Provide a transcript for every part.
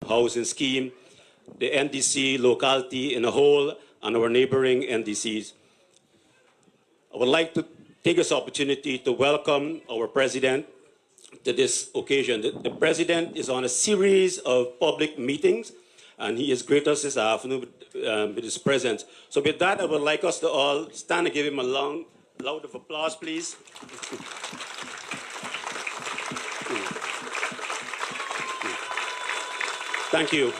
Housing Scheme, the NDC locality in a whole, and our neighboring NDCs. I would like to take this opportunity to welcome our President to this occasion. The President is on a series of public meetings, and he is great us this afternoon with his presence. So with that, I would like us to all stand and give him a loud of applause, please. Thank you.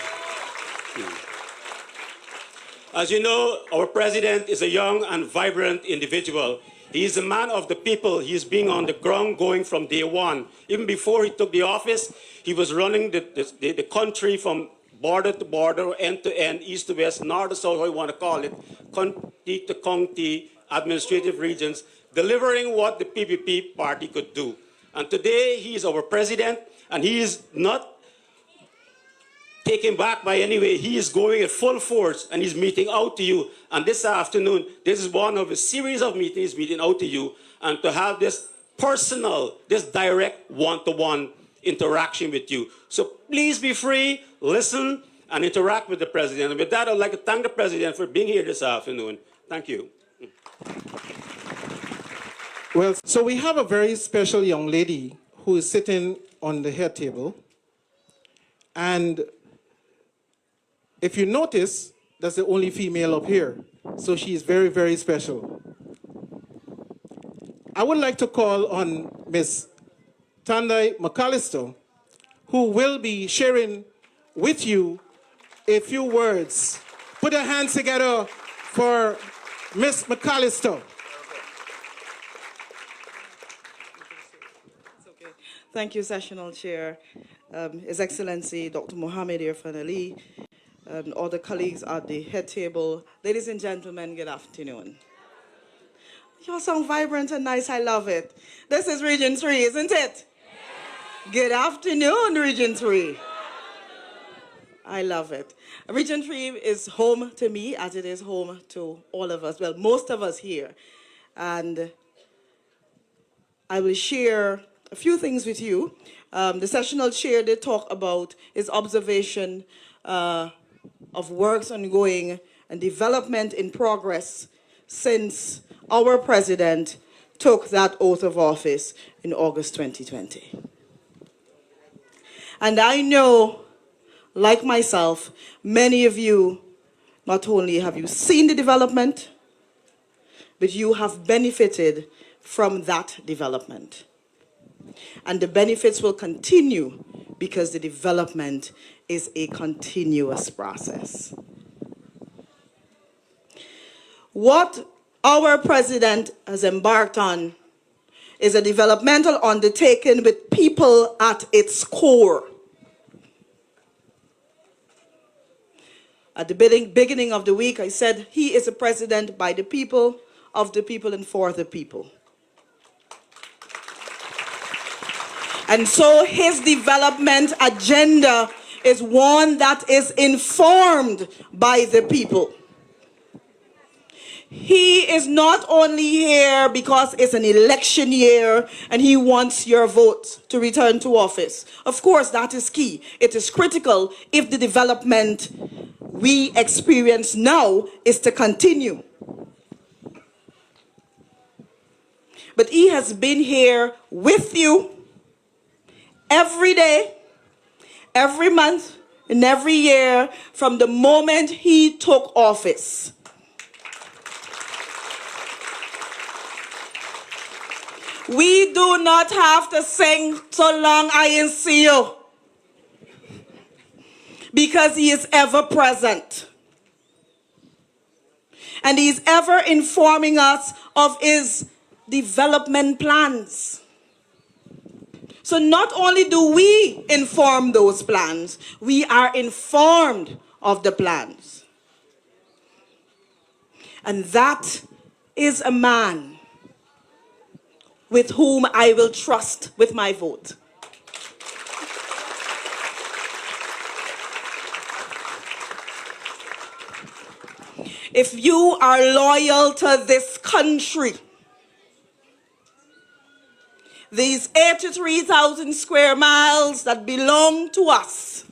As you know, our President is a young and vibrant individual. He is a man of the people. He is being on the ground going from day one. Even before he took the office, he was running the country from border to border, end to end, east to west, north to south, how you want to call it, county to county, administrative regions, delivering what the PPP party could do. And today, he is our President, and he is not taken back by any way. He is going at full force, and he's meeting out to you. And this afternoon, this is one of a series of meetings meeting out to you, and to have this personal, this direct one-to-one interaction with you. So please be free, listen, and interact with the President. And with that, I'd like to thank the President for being here this afternoon. Thank you. Well, so we have a very special young lady who is sitting on the head table. And if you notice, that's the only female up here. So she is very, very special. I would like to call on Ms. Tandai McAllister, who will be sharing with you a few words. Put your hands together for Ms. McAllister. Thank you, Sessional Chair, His Excellency Dr. Mohammed Irfaan Ali, all the colleagues at the head table. Ladies and gentlemen, good afternoon. You all sound vibrant and nice. I love it. This is Region 3, isn't it? Yes. Good afternoon, Region 3. I love it. Region 3 is home to me, as it is home to all of us, well, most of us here. And I will share a few things with you. The Sessional Chair did talk about his observation of works ongoing and development in progress since our President took that oath of office in August 2020. And I know, like myself, many of you, not only have you seen the development, but you have benefited from that development. And the benefits will continue because the development is a continuous process. What our President has embarked on is a developmental undertaking with people at its core. At the beginning of the week, I said he is a president by the people, of the people, and for the people. And so his development agenda is one that is informed by the people. He is not only here because it's an election year and he wants your vote to return to office. Of course, that is key. It is critical if the development we experience now is to continue. But he has been here with you every day, every month, and every year from the moment he took office. We do not have to sing "So Long I Ain't See You" because he is ever present. And he's ever informing us of his development plans. So not only do we inform those plans, we are informed of the plans. And that is a man with whom I will trust with my vote. If you are loyal to this country, these 83,000 square miles that belong to us,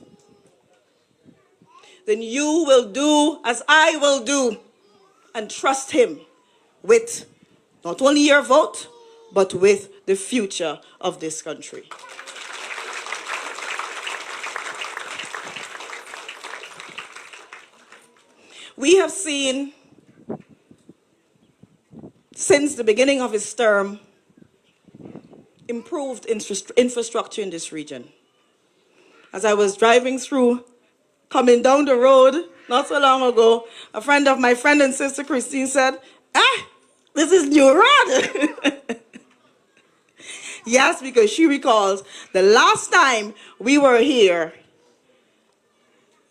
then you will do as I will do and trust him with not only your vote, but with the future of this country. We have seen since the beginning of his term improved infrastructure in this region. As I was driving through, coming down the road not so long ago, a friend of my friend and sister Christine said, this is new road. Yes, because she recalls the last time we were here,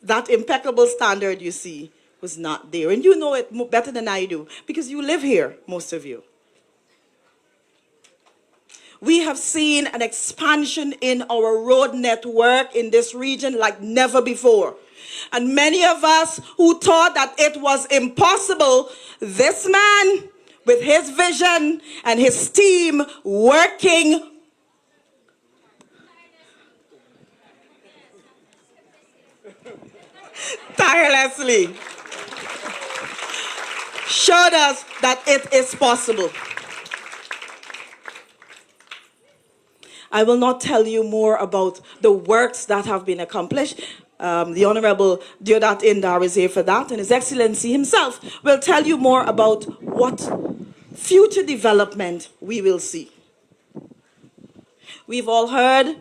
that impeccable standard you see was not there. And you know it better than I do, because you live here, most of you. We have seen an expansion in our road network in this region like never before. And many of us who thought that it was impossible, this man, with his vision and his team working tirelessly, showed us that it is possible. I will not tell you more about the works that have been accomplished. The Honorable Deodat Indar is here for that, and His Excellency himself will tell you more about what future development we will see. We've all heard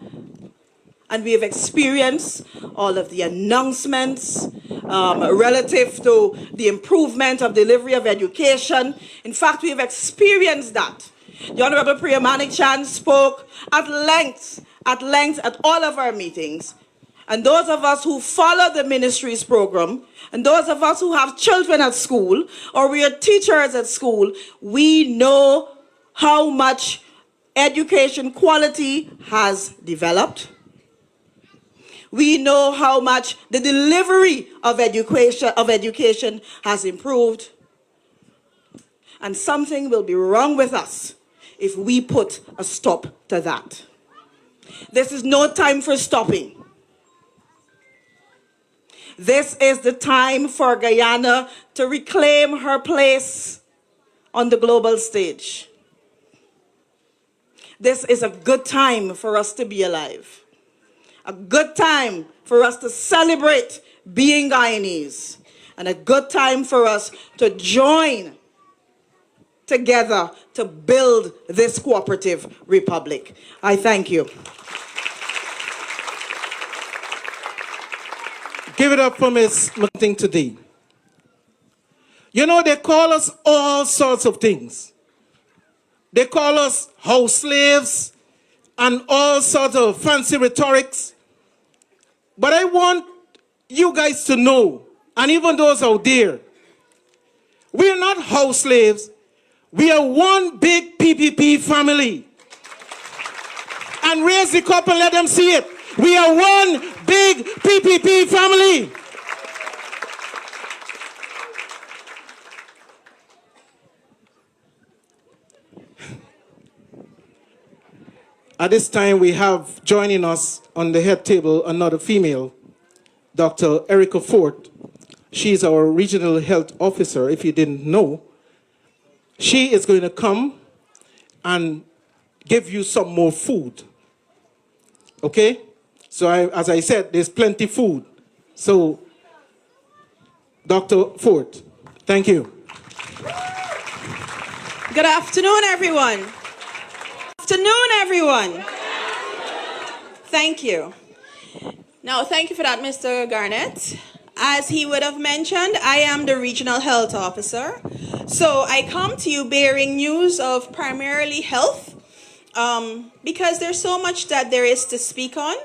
and we have experienced all of the announcements relative to the improvement of delivery of education. In fact, we have experienced that. The Honorable Priya Manik-Chan spoke at length at all of our meetings. And those of us who follow the ministry's program, and those of us who have children at school, or we are teachers at school, we know how much education quality has developed. We know how much the delivery of education has improved. And something will be wrong with us if we put a stop to that. This is no time for stopping. This is the time for Guyana to reclaim her place on the global stage. This is a good time for us to be alive. A good time for us to celebrate being Guyanese. And a good time for us to join together to build this cooperative republic. I thank you. Give it up for Ms. McTing today. You know, they call us all sorts of things. They call us house slaves and all sorts of fancy rhetorics. But I want you guys to know, and even those out there, we are not house slaves. We are one big PPP family. And raise the cup and let them see it. We are one big PPP family. At this time, we have joining us on the head table another female, Dr. Erica Fort. She's our regional health officer, if you didn't know. She is going to come and give you some more food. Okay? So as I said, there's plenty food. So, Dr. Fort, thank you. Good afternoon, everyone. Afternoon, everyone. Thank you. Now, thank you for that, Mr. Garnett. As he would have mentioned, I am the regional health officer. So I come to you bearing news of primarily health, because there's so much that there is to speak on.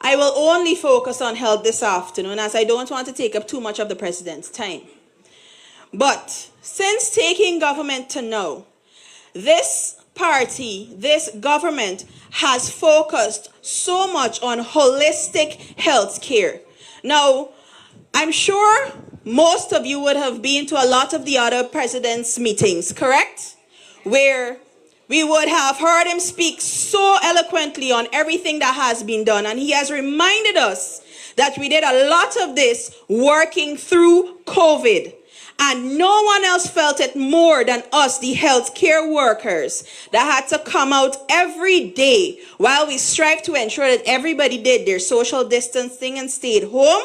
I will only focus on health this afternoon, as I don't want to take up too much of the president's time. But since taking government to now, this party, this government has focused so much on holistic health care. Now, I'm sure most of you would have been to a lot of the other president's meetings, correct? Where we would have heard him speak so eloquently on everything that has been done. And he has reminded us that we did a lot of this working through COVID. And no one else felt it more than us, the healthcare workers, that had to come out every day while we strive to ensure that everybody did their social distancing and stayed home.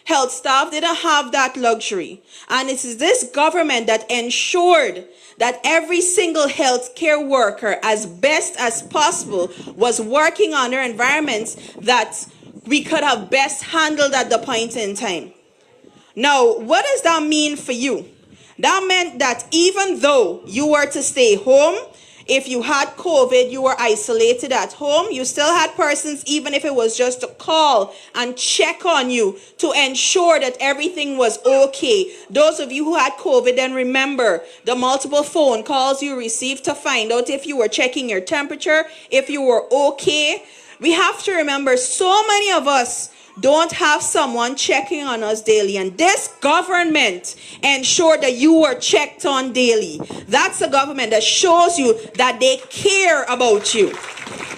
Health staff didn't have that luxury. And it is this government that ensured that every single healthcare worker, as best as possible, was working under environments that we could have best handled at the point in time. Now, what does that mean for you? That meant that even though you were to stay home, if you had COVID, you were isolated at home, you still had persons, even if it was just to call and check on you to ensure that everything was okay. Those of you who had COVID, then remember the multiple phone calls you received to find out if you were checking your temperature, if you were okay. We have to remember, so many of us don't have someone checking on us daily, and this government ensured that you were checked on daily. That's a government that shows you that they care about you,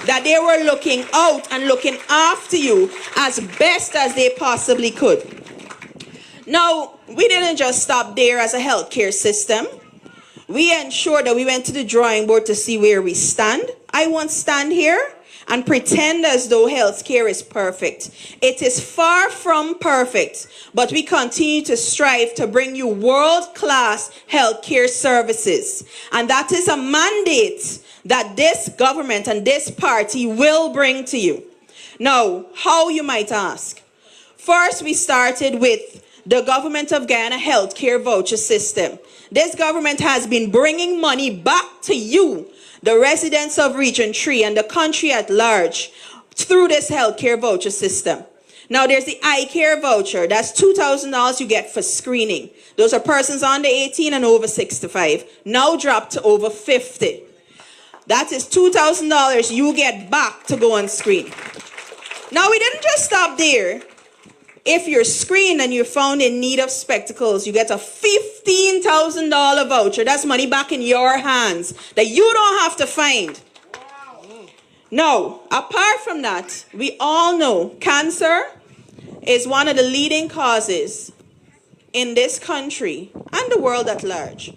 that they were looking out and looking after you as best as they possibly could. Now, we didn't just stop there as a healthcare system. We ensured that we went to the drawing board to see where we stand. I won't stand here and pretend as though healthcare is perfect. It is far from perfect, but we continue to strive to bring you world-class healthcare services. And that is a mandate that this government and this party will bring to you. Now, how, you might ask? First, we started with the government of Guyana healthcare voucher system. This government has been bringing money back to you, the residents of Region 3 and the country at large, through this healthcare voucher system. Now, there's the eye care voucher. That's $2,000 you get for screening. Those are persons under 18 and over 65. Now dropped to over 50. That is $2,000 you get back to go and screen. Now, we didn't just stop there. If you're screened and you're found in need of spectacles, you get a $15,000 voucher. That's money back in your hands that you don't have to find. Now, apart from that, we all know cancer is one of the leading causes in this country and the world at large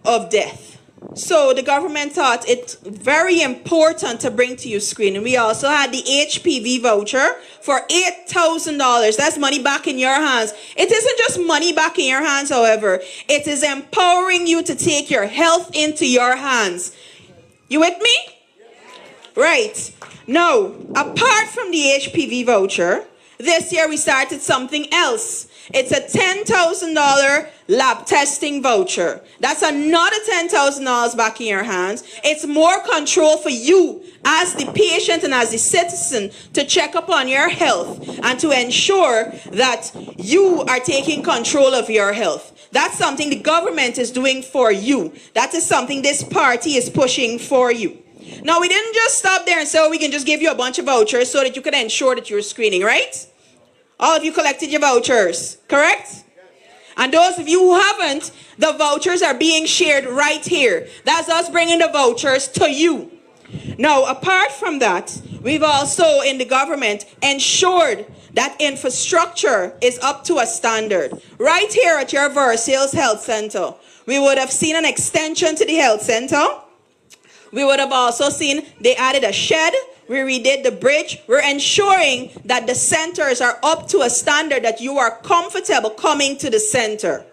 of death. So the government thought it very important to bring to you screening. We also had the HPV voucher for $8,000. That's money back in your hands. It isn't just money back in your hands, however. It is empowering you to take your health into your hands. You with me? Right. Now, apart from the HPV voucher, this year we started something else. It's a $10,000 lab testing voucher. That's another $10,000 back in your hands. It's more control for you as the patient and as the citizen to check up on your health and to ensure that you are taking control of your health. That's something the government is doing for you. That is something this party is pushing for you. Now, we didn't just stop there and say, oh, we can just give you a bunch of vouchers so that you can ensure that you're screening, right? All of you collected your vouchers, correct? And those of you who haven't, the vouchers are being shared right here. That's us bringing the vouchers to you. Now, apart from that, we've also in the government ensured that infrastructure is up to a standard. Right here at your Versailles Health Center, we would have seen an extension to the health center. We would have also seen they added a shed. We redid the bridge. We're ensuring that the centers are up to a standard that you are comfortable coming to the center.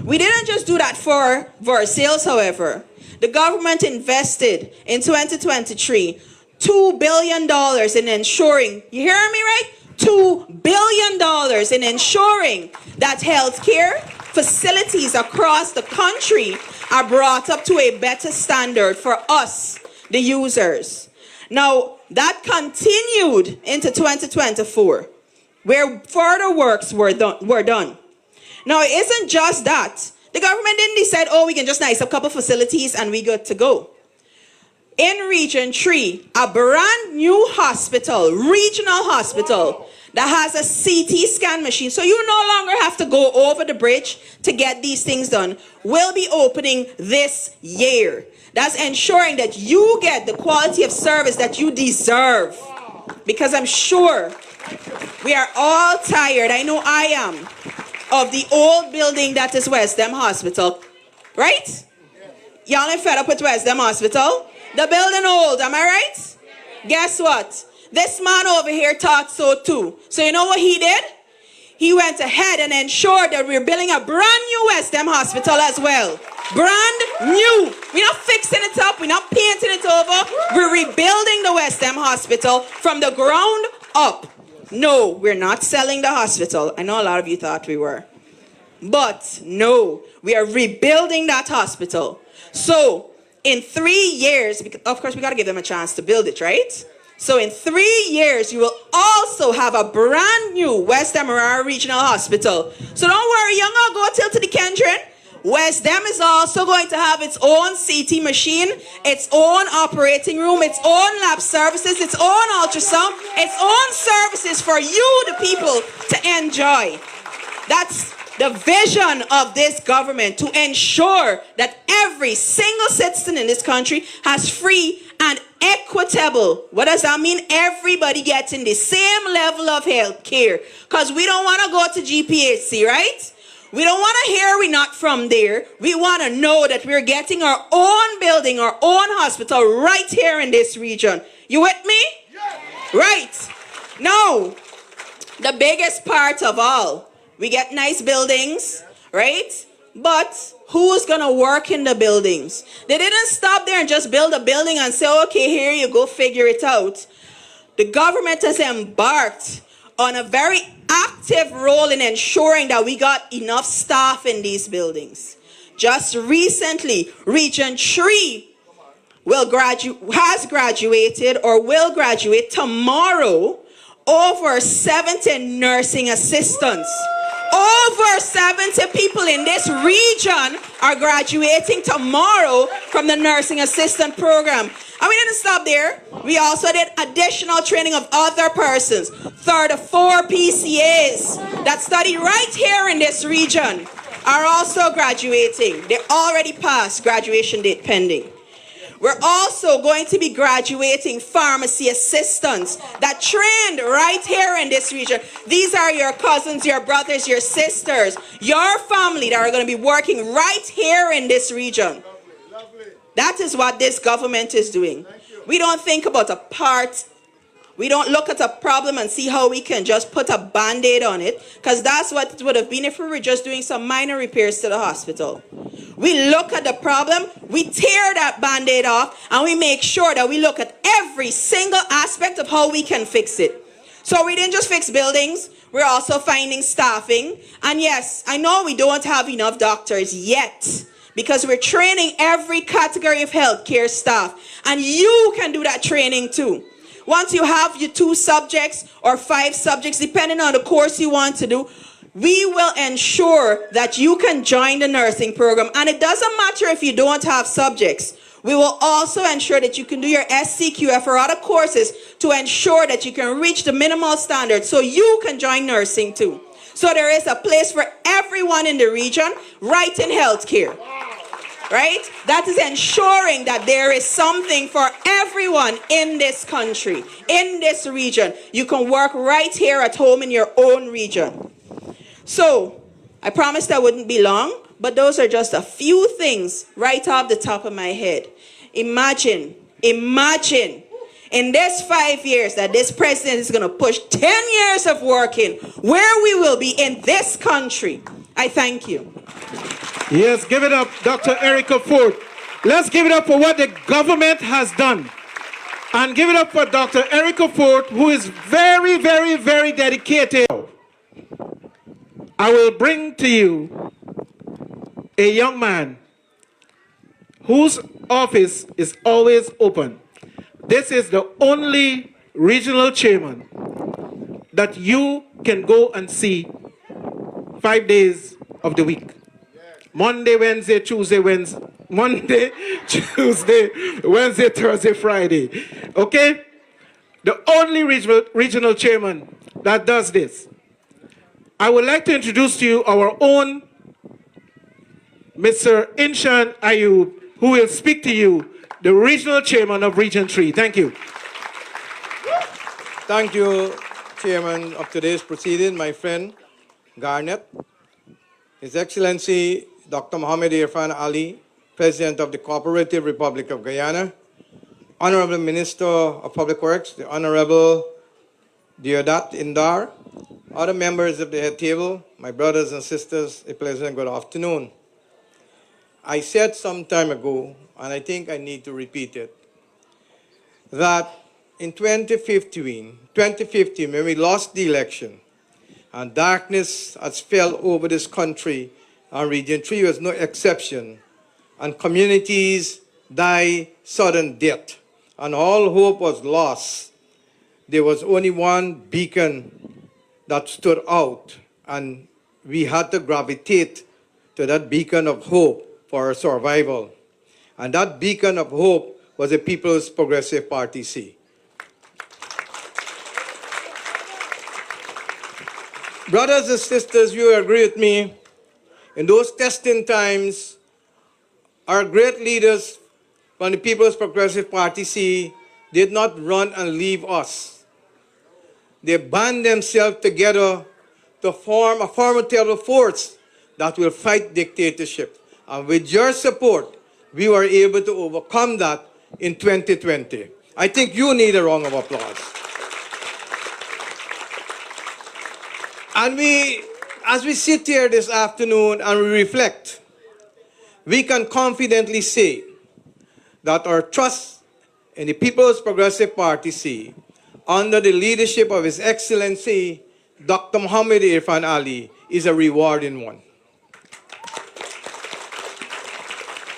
We didn't just do that for Versailles, however. The government invested in 2023 $2 billion in ensuring, you hear me right? $2 billion in ensuring that healthcare facilities across the country are brought up to a better standard for us, the users. Now, that continued into 2024, where further works were done. Now, it isn't just that. The government didn't decide, oh, we can just nice up a couple facilities and we good to go. In Region 3, a brand new hospital, regional hospital, that has a CT scan machine, so you no longer have to go over the bridge to get these things done, will be opening this year. That's ensuring that you get the quality of service that you deserve. Because I'm sure We are all tired, I know I am, of the old building that is West Dem Hospital. Right? Y'all ain't fed up with West Dem Hospital? The building old, am I right? Guess what? This man over here thought so too. So you know what he did? He went ahead and ensured that we're building a brand new West Dem Hospital as well. Brand new. We're not fixing it up. We're not painting it over. We're rebuilding the West Dem Hospital from the ground up. No, we're not selling the hospital. I know a lot of you thought we were. But no, we are rebuilding that hospital. So in 3 years, of course we got to give them a chance to build it, right? So in 3 years, you will also have a brand new West Dem Regional Hospital. So don't worry, young, I'll go till to the Kendron. West Dem is also going to have its own CT machine, its own operating room, its own lab services, its own ultrasound, its own services for you, the people, to enjoy. That's the vision of this government, to ensure that every single citizen in this country has free and equitable. What does that mean? Everybody gets in the same level of health care. Because we don't want to go to GPHC, right? We don't want to hear we're not from there. We want to know that we're getting our own building, our own hospital right here in this region. You with me? Yes. Right. Now, the biggest part of all, we get nice buildings, right? But who's going to work in the buildings? They didn't stop there and just build a building and say, okay, here you go, figure it out. The government has embarked on a very active role in ensuring that we got enough staff in these buildings. Just recently, Region 3 has graduated or will graduate tomorrow over 70 nursing assistants. Over 70 people in this region are graduating tomorrow from the nursing assistant program. And we didn't stop there. We also did additional training of other persons. 34 PCAs that study right here in this region are also graduating. They already passed, graduation date pending. We're also going to be graduating pharmacy assistants that trained right here in this region. These are your cousins, your brothers, your sisters, your family that are going to be working right here in this region. That is what this government is doing. We don't think about a part. We don't look at a problem and see how we can just put a band-aid on it, because that's what it would have been if we were just doing some minor repairs to the hospital. We look at the problem, we tear that band-aid off, and we make sure that we look at every single aspect of how we can fix it. So we didn't just fix buildings, we're also finding staffing. And yes, I know we don't have enough doctors yet, because we're training every category of healthcare staff. And you can do that training too. Once you have your 2 subjects or 5 subjects, depending on the course you want to do, we will ensure that you can join the nursing program. And it doesn't matter if you don't have subjects. We will also ensure that you can do your SCQF or other courses to ensure that you can reach the minimal standards so you can join nursing too. So there is a place for everyone in the region right in healthcare. Right? That is ensuring that there is something for everyone in this country, in this region. You can work right here at home in your own region. So, I promised I wouldn't be long, but those are just a few things right off the top of my head. Imagine, in this 5 years that this president is going to push 10 years of working, where we will be in this country. I thank you. Yes, give it up, Dr. Erica Ford. Let's give it up for what the government has done. And give it up for Dr. Erica Ford, who is very, very, very dedicated. I will bring to you a young man whose office is always open. This is the only regional chairman that you can go and see 5 days of the week. Monday, Wednesday, Tuesday, Wednesday, Monday, Tuesday, Wednesday, Thursday, Friday. Okay? The only regional chairman that does this. I would like to introduce to you our own Mr. Inshan Ayub, who will speak to you, the regional chairman of Region 3. Thank you. Thank you, chairman of today's proceeding, my friend Garnet, His Excellency Dr. Mohammed Irfaan Ali, President of the Cooperative Republic of Guyana, Honorable Minister of Public Works, the Honorable Deodat Indar, other members of the head table, my brothers and sisters, a pleasant good afternoon. I said some time ago, and I think I need to repeat it, that in 2015, when we lost the election, and darkness has fell over this country, and Region 3 was no exception, and communities died sudden death, and all hope was lost. There was only one beacon that stood out, and we had to gravitate to that beacon of hope for our survival. And that beacon of hope was the People's Progressive Party C. Brothers and sisters, you agree with me, in those testing times, our great leaders from the People's Progressive Party C did not run and leave us. They band themselves together to form a formidable force that will fight dictatorship. And with your support, we were able to overcome that in 2020. I think you need a round of applause. And as we sit here this afternoon and we reflect, we can confidently say that our trust in the People's Progressive Party C, under the leadership of His Excellency Dr. Mohammed Irfaan Ali, is a rewarding one.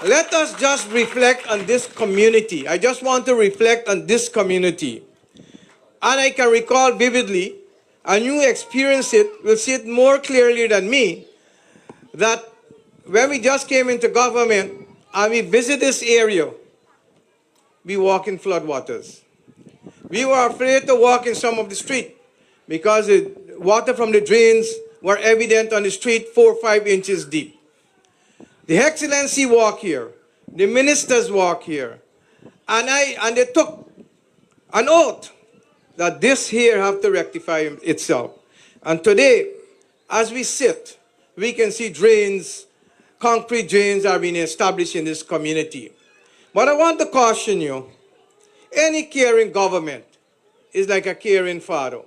Let us just reflect on this community. I just want to reflect on this community. And I can recall vividly, and you experience it, will see it more clearly than me, that when we just came into government and we visit this area, we walk in floodwaters. We were afraid to walk in some of the street because the water from the drains were evident on the street 4 or 5 inches deep. The Excellency walk here, the ministers walk here, and they took an oath that this here have to rectify itself. And today, as we sit, we can see drains, concrete drains are being established in this community. But I want to caution you, any caring government is like a caring father.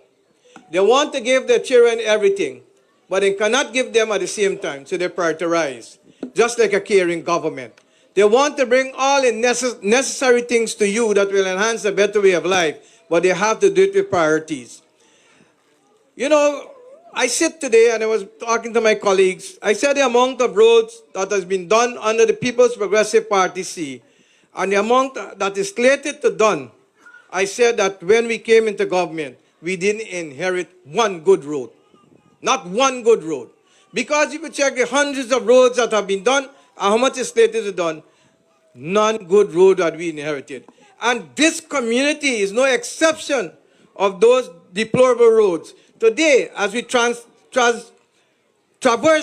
They want to give their children everything, but they cannot give them at the same time, so they prioritize, just like a caring government. They want to bring all the necessary things to you that will enhance a better way of life, but they have to do it with priorities. You know, I sit today and I was talking to my colleagues. I said the amount of roads that has been done under the People's Progressive Party C and the amount that is slated to done, I said that when we came into government, we didn't inherit one good road. Not one good road. Because if you check the hundreds of roads that have been done and how much is slated to done, none good road that we inherited. And this community is no exception of those deplorable roads. Today, as we traverse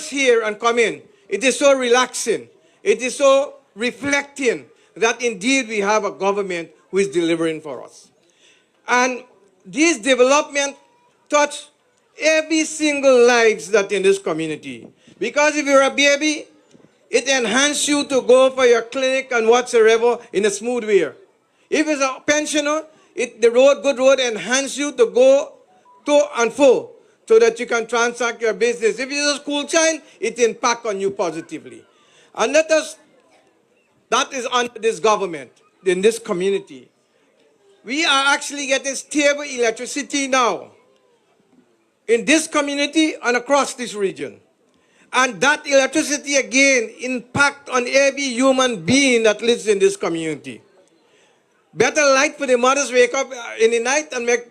here and come in, it is so relaxing. It is so reflecting that indeed we have a government who is delivering for us. And these developments touch every single lives that in this community. Because if you're a baby, it enhances you to go for your clinic and whatsoever in a smooth way. If it's a pensioner, good road enhances you to go to and fro so that you can transact your business. If you're a school child, it impacts on you positively. And that is under this government, in this community. We are actually getting stable electricity now in this community and across this region. And that electricity again impacts on every human being that lives in this community. Better light for the mothers wake up in the night and make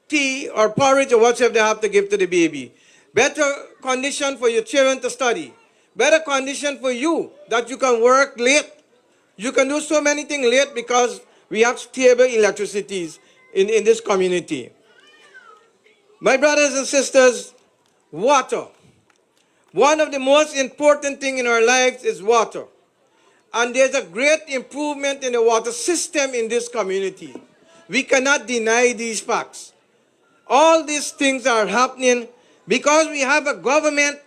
tea or porridge or whatever they have to give to the baby. Better condition for your children to study. Better condition for you that you can work late. You can do so many things late because we have stable electricities in this community. My brothers and sisters, water. One of the most important things in our lives is water. And there's a great improvement in the water system in this community. We cannot deny these facts. all these things are happening because we have a government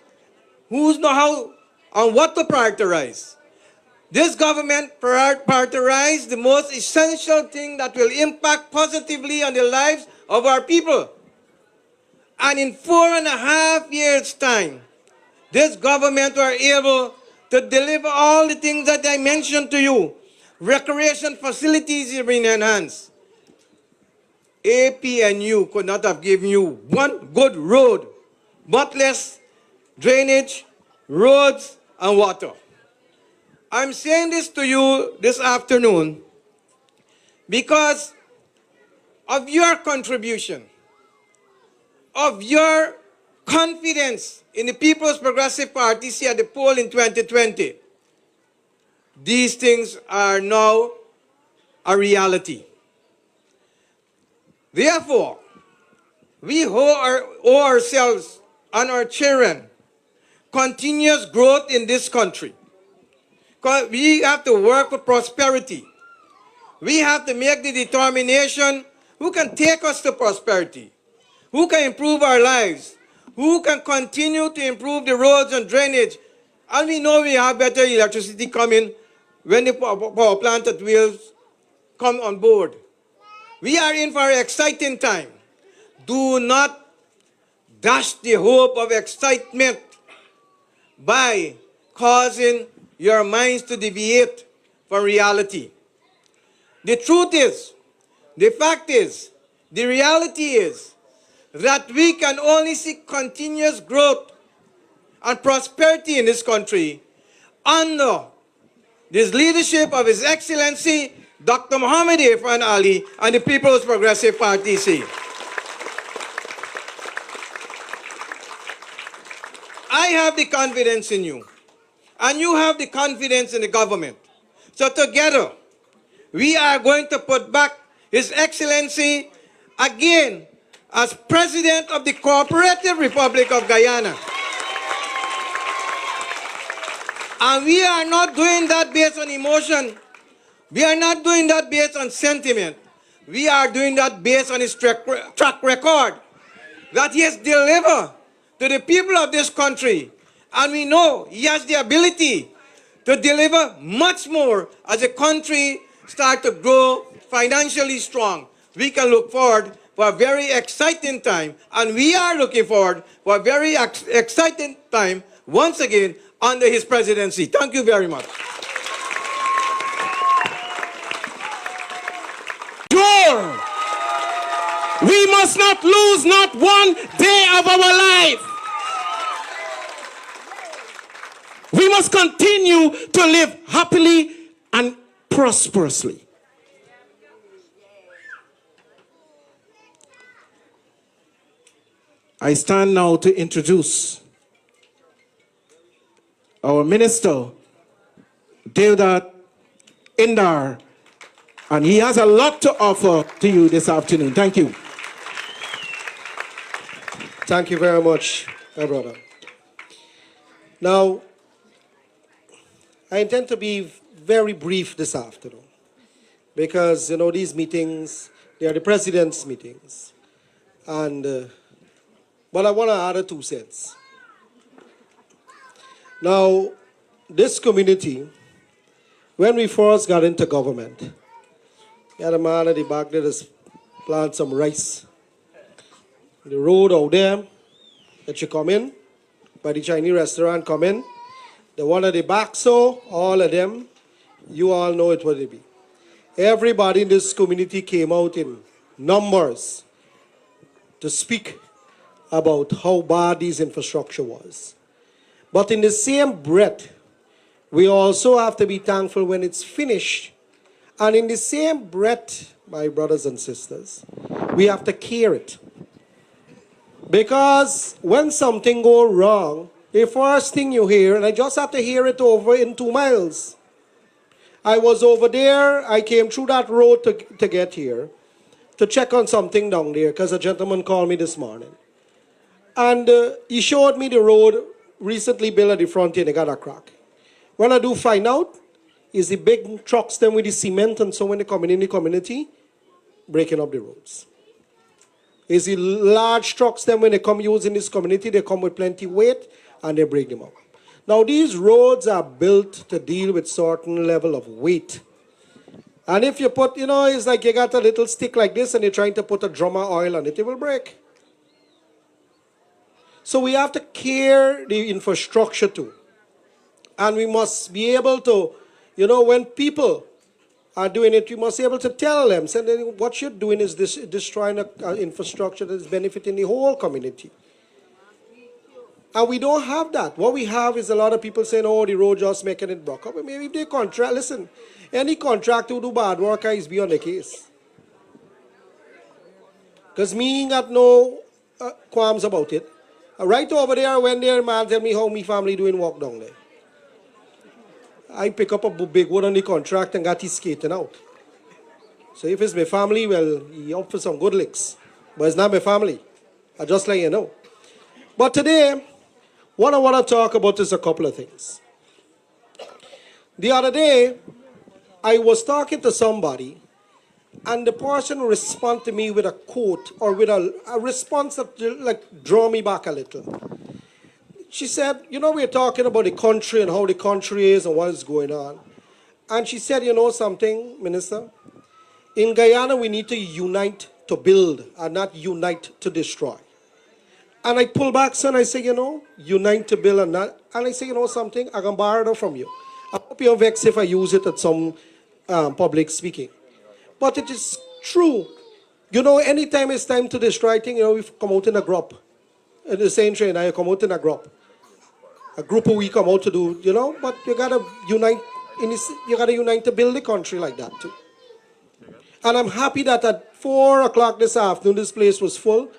who knows how and what to prioritize. This government prioritizes the most essential thing that will impact positively on the lives of our people. And in 4.5 years' time, this government were able to deliver all the things that I mentioned to you. Recreation facilities have been enhanced. APNU could not have given you one good road, much less drainage, roads, and water. I'm saying this to you this afternoon because of your contribution, of your confidence in the People's Progressive Party see at the poll in 2020. These things are now a reality. Therefore, we owe ourselves and our children continuous growth in this country. We have to work for prosperity. We have to make the determination who can take us to prosperity, who can improve our lives, who can continue to improve the roads and drainage. And we know we have better electricity coming when the power plant at Wales come on board. We are in for an exciting time. Do not dash the hope of excitement by causing your minds to deviate from reality. The truth is, the fact is, the reality is that we can only see continuous growth and prosperity in this country under this leadership of His Excellency Dr. Muhammad Irfaan Ali and the People's Progressive Party. I have the confidence in you, and you have the confidence in the government. So together, we are going to put back His Excellency again as President of the Cooperative Republic of Guyana. And we are not doing that based on emotion. We are not doing that based on sentiment. We are doing that based on his track record that he has delivered to the people of this country. And we know he has the ability to deliver much more as the country starts to grow financially strong. We can look forward for a very exciting time, and we are looking forward for a very exciting time once again under his presidency. Thank you very much. We must not lose not one day of our life. We must continue to live happily and prosperously. I stand now to introduce our Minister, Devdat Indar, and he has a lot to offer to you this afternoon. Thank you. Thank you very much, my brother. Now, I intend to be very brief this afternoon because, you know, these meetings, they are the president's meetings. And, but I want to add 2 cents. Now, this community, when we first got into government, we had a man at the back that has planted some rice. The road out there that you come in, by the Chinese restaurant come in, the one at the back, so all of them, you all know it what it be. Everybody in this community came out in numbers to speak about how bad this infrastructure was. But in the same breath, we also have to be thankful when it's finished. And in the same breath, my brothers and sisters, we have to care it. Because when something goes wrong, the first thing you hear, and I just have to hear it over in 2 miles. I was over there, I came through that road to get here, to check on something down there, because a gentleman called me this morning. And he showed me the road recently built at the front end, they got a crack. When I do find out, is the big trucks them with the cement and so when they come in the community, breaking up the roads. Is the large trucks, then when they come use in this community, they come with plenty weight and they break them up. Now these roads are built to deal with certain level of weight. And if you put, it's like you got a little stick like this and you're trying to put a drum of oil on it, it will break. So we have to care the infrastructure too. And we must be able to, when people are doing it, you must be able to tell them, say, what you're doing is destroying an infrastructure that is benefiting the whole community. And we don't have that. What we have is a lot of people saying, oh, the road just making it block up. Maybe if they contract, listen, any contractor who do bad work is beyond the case. Because me ain't got no qualms about it. Right over there, when their man tell me how me family doing work down there. I pick up a big wood on the contract and got his skating out. So if it's my family, well, he up for some good licks. But it's not my family. I just let you know. But today, what I want to talk about is a couple of things. The other day, I was talking to somebody, and the person responded to me with a quote or with a response that like drew me back a little. She said, we're talking about the country and how the country is and what is going on. And she said, something, Minister? In Guyana, we need to unite to build and not unite to destroy. And I pull back, son, I say, unite to build and not. And I say, something? I can borrow it from you. I hope you're vexed if I use it at some public speaking. But it is true. Anytime it's time to destroy things, we come out in a group. In the same train, I come out in a group. A group of we come out to do, but you gotta unite to build the country like that too. And I'm happy that at 4 o'clock this afternoon, this place was full.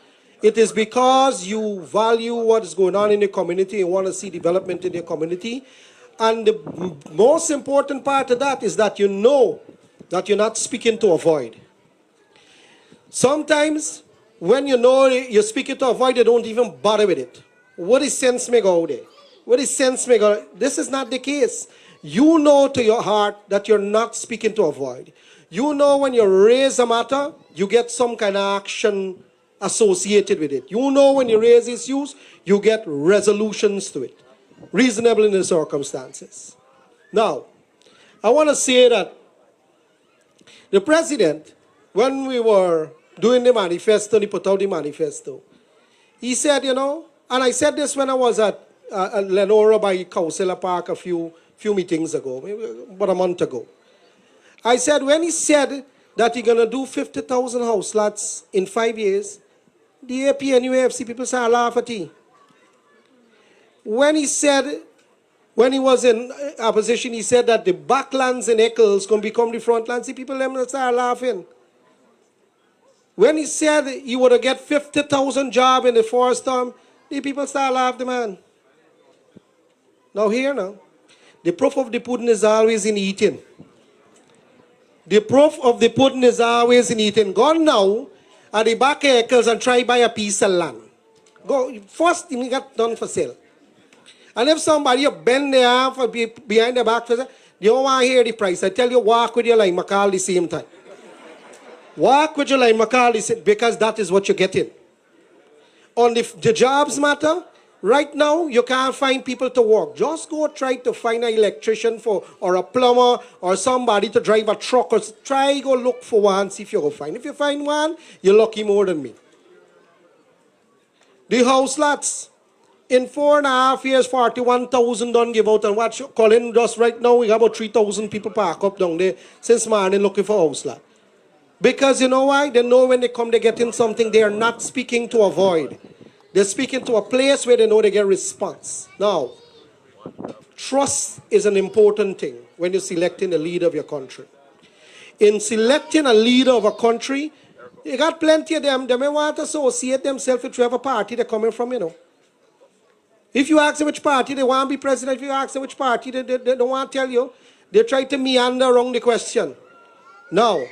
It is because you value what is going on in the community and want to see development in your community. And the most important part of that is that you know that you're not speaking to avoid. Sometimes, when you're speaking to avoid, you don't even bother with it. What is sense make out there? What is sense make out? This is not the case. You know to your heart that you're not speaking to avoid. You know when you raise a matter, you get some kind of action associated with it. You know when you raise issues, you get resolutions to it. Reasonable in the circumstances. Now, I want to say that the president, when we were doing the manifesto, he put out the manifesto, he said, and I said this when I was at Lenora by Council Park a few meetings ago, maybe about a month ago. I said, when he said that he's going to do 50,000 house lots in 5 years, the AP and UFC people started laughing at him. When he said, when he was in opposition, he said that the backlands and Eccles going to become the frontlands, the people started laughing. When he said he would get 50,000 jobs in the first term, the people started laughing, man. Now the proof of the pudding is always in eating. The proof of the pudding is always in eating. Go now at the back of Eccles and try buy a piece of land. Go first, you got done for sale. And if somebody bend their arm for behind the back, you don't want to hear the price. I tell you, walk with your line McCall the same time. Walk with your line McCall because that is what you're getting. On the jobs matter, right now you can't find people to work. Just go try to find an electrician or a plumber or somebody to drive a truck. Or try go look for one, see if you go find. If you find one, you're lucky more than me. The house lots. In 4.5 years, 41,000 done give out. And watch, Colin, just right now, we have about 3,000 people park up down there since morning looking for house lot. Because you know why? They know when they come, they get in something. They are not speaking to avoid. They're speaking to a place where they know they get response. Now, trust is an important thing when you're selecting a leader of your country. In selecting a leader of a country, you got plenty of them. They may want to associate themselves with whatever party they're coming from, If you ask them which party they want to be president, if you ask them which party they don't want to tell you, they try to meander around the question. Now,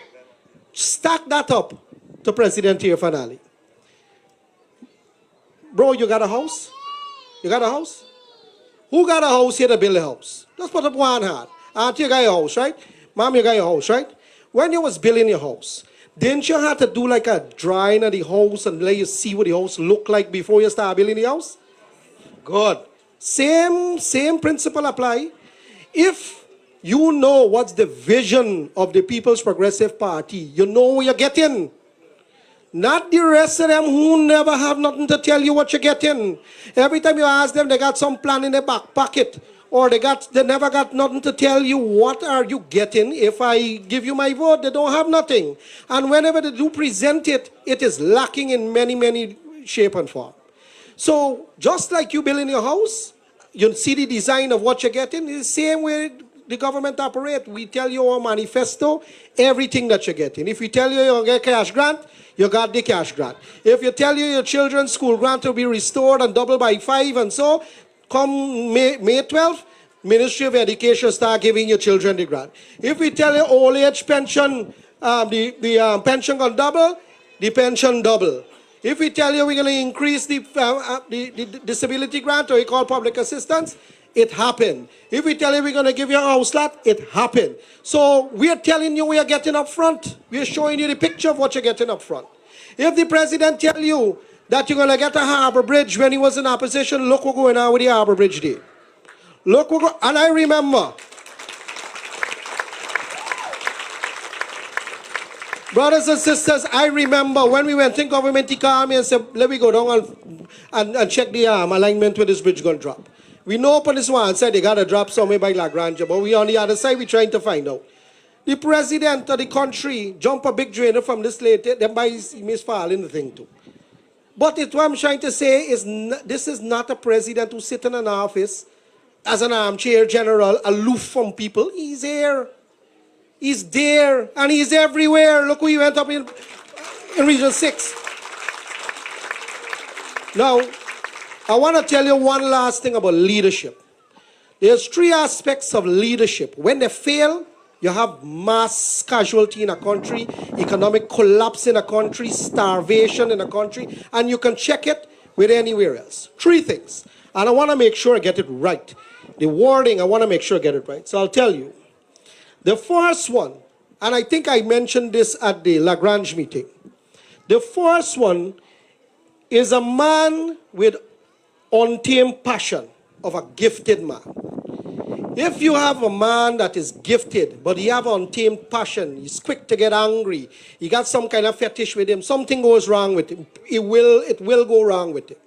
stack that up to President Irfaan Ali. Bro, you got a house? You got a house? Who got a house here to build a house? Just put up one hand. Auntie, you got your house, right? Mom, you got your house, right? When you was building your house, Didn't you have to do like a drawing of the house and let you see what the house look like before you start building the house? Good. Same principle apply. If you know what's the vision of the People's Progressive Party, you know what you're getting. Not the rest of them who never have nothing to tell you what you're getting. Every time you ask them, they got some plan in their back pocket. Or they never got nothing to tell you. What are you getting? If I give you my vote, they don't have nothing. And whenever they do present it, it is lacking in many shape and form. So just like you building your house, you see the design of what you're getting. It's the same way the government operate. We tell you our manifesto, everything that you're getting. If we tell you you'll get cash grant, you got the cash grant. If you tell you your children's school grant will be restored and doubled by 5 and so, come May 12th, Ministry of Education start giving your children the grant. If we tell you old age pension, the pension gonna double, the pension double. If we tell you we're going to increase the disability grant, or we call public assistance, it happened. If we tell you we're going to give you a house lot, it happened. So we're telling you we are getting up front. We're showing you the picture of what you're getting up front. If the president tell you that you're going to get a harbor bridge when he was in opposition, look what's going on with the harbor bridge there. Look what and I remember, brothers and sisters, I remember when we went in government, he called me and said, let me go down and check the alignment where this bridge going to drop. We know up on this one side they got to drop somewhere by La Grande, but we on the other side, we trying to find out. The president of the country jump a big drainer from this late, then by his fall in the thing too. But what I'm trying to say is, this is not a president who's sitting in an office as an armchair general, aloof from people. He's here. He's there, and he's everywhere. Look who he went up in Region 6. Now, I want to tell you one last thing about leadership. There's 3 aspects of leadership. When they fail, you have mass casualty in a country, economic collapse in a country, starvation in a country, and you can check it with anywhere else. 3 things. And I want to make sure I get it right. The wording, I want to make sure I get it right. So I'll tell you. The first one, and I think I mentioned this at the Lagrange meeting. The first one is a man with untamed passion of a gifted man. If you have a man that is gifted, but he have untamed passion, he's quick to get angry, he got some kind of fetish with him, something goes wrong with him, it will go wrong with him.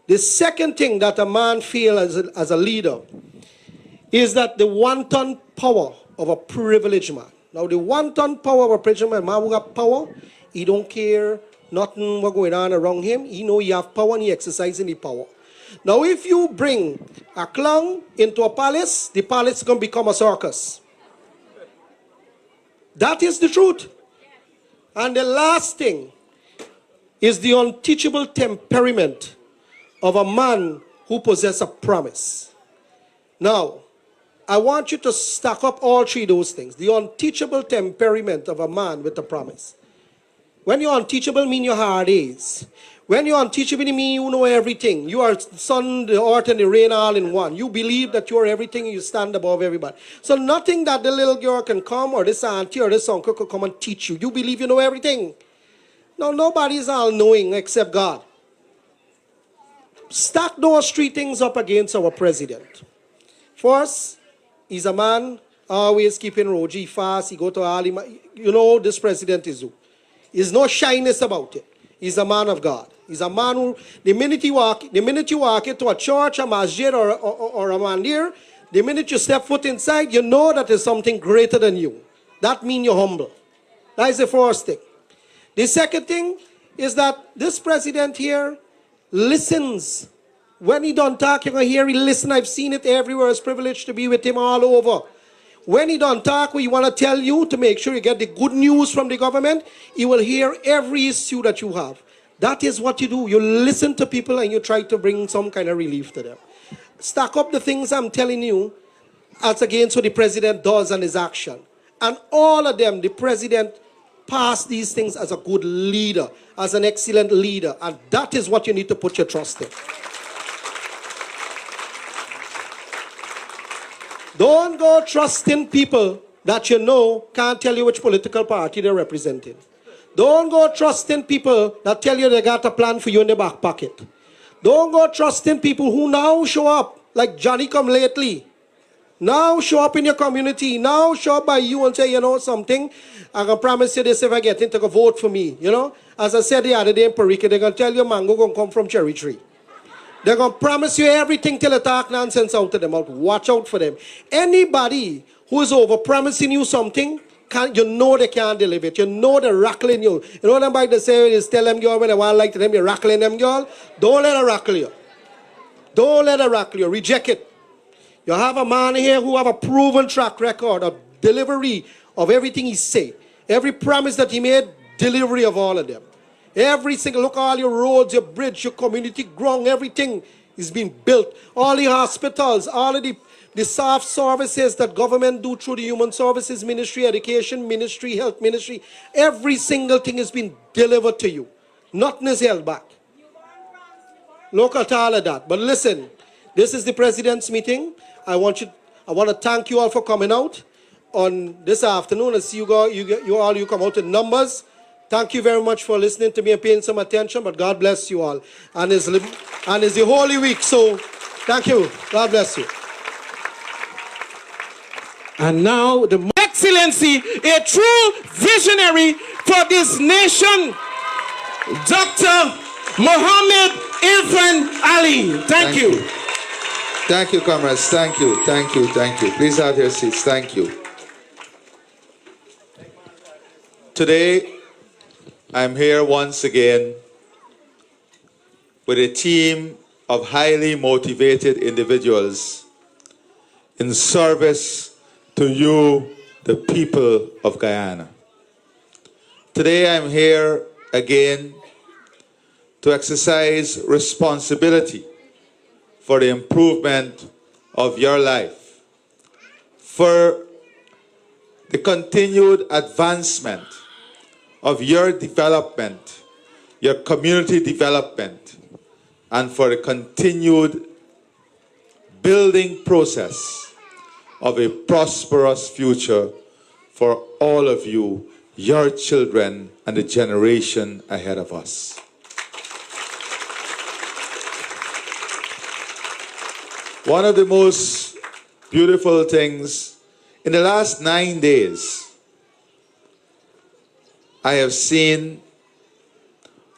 The second thing that a man feels as a leader is that the wanton power of a privileged man. Now, the wanton power of a privileged man who got power, he don't care nothing what going on around him. He know he have power and he exercising the power. Now, if you bring a clown into a palace, the palace is going to become a circus. That is the truth. And the last thing is the unteachable temperament of a man who possesses a promise. Now, I want you to stack up all 3 of those things. The unteachable temperament of a man with a promise. When you're unteachable, mean you're hard days. When you're unteachable, mean you know everything. You are sun, the earth, and the rain all in one. You believe that you're everything and you stand above everybody. So nothing that the little girl can come, or this auntie or this uncle could come and teach you. You believe you know everything. Now, nobody's all-knowing except God. Stack those 3 things up against our president. First, he's a man always keeping Roji fast. He go to Ali. You know this president is who. There's no shyness about it. He's a man of God. He's a man who, the minute you walk into a church, a masjid, or a mandir, the minute you step foot inside, you know that there's something greater than you. That means you're humble. That is the first thing. The second thing is that this president here listens. When he don't talk, you're going to hear he listen. I've seen it everywhere. It's a privilege to be with him all over. When he don't talk, we want to tell you to make sure you get the good news from the government. He will hear every issue that you have. That is what you do. You listen to people and you try to bring some kind of relief to them. Stack up the things I'm telling you as against what the president does and his action. And all of them, the president passed these things as a good leader, as an excellent leader. And that is what you need to put your trust in. Don't go trusting people that you know can't tell you which political party they're representing. Don't go trusting people that tell you they got a plan for you in the back pocket. Don't go trusting people who now show up, like Johnny come lately. Now show up in your community. Now show up by you and say, you know something, I can promise you this if I get in to go vote for me. You know, as I said the other day in Parika, they're going to tell you mango going to come from cherry tree. They're going to promise you everything till they talk nonsense out of them out. Watch out for them. Anybody who is over promising you something, you know they can't deliver it. You know they're rackling you. You know what I'm about to say is tell them girl when they want to like to them, you're rackling them girl. Don't let her rackle you. Don't let her rackle you. Reject it. You have a man here who have a proven track record of delivery of everything he say. Every promise that he made, delivery of all of them. Every single, look, all your roads, your bridge, your community ground, everything is being built. All the hospitals, all of the soft services that government do through the Human Services Ministry, Education Ministry, Health Ministry, every single thing has been delivered to you. Nothing is held back. Look at all of that. But listen, this is the President's meeting. I want to thank you all for coming out on this afternoon. I see you come out in numbers. Thank you very much for listening to me and paying some attention, but God bless you all. And it's the Holy Week, so thank you. God bless you. And now, the Excellency, a true visionary for this nation, Dr. Mohammed Irfaan Ali. Thank you. Thank you, comrades. Thank you. Thank you. Thank you. Please have your seats. Thank you. Today, I'm here once again with a team of highly motivated individuals in service to you, the people of Guyana. Today, I'm here again to exercise responsibility for the improvement of your life, for the continued advancement of your development, your community development, and for the continued building process of a prosperous future for all of you, your children, and the generation ahead of us. One of the most beautiful things, in the last 9 days, I have seen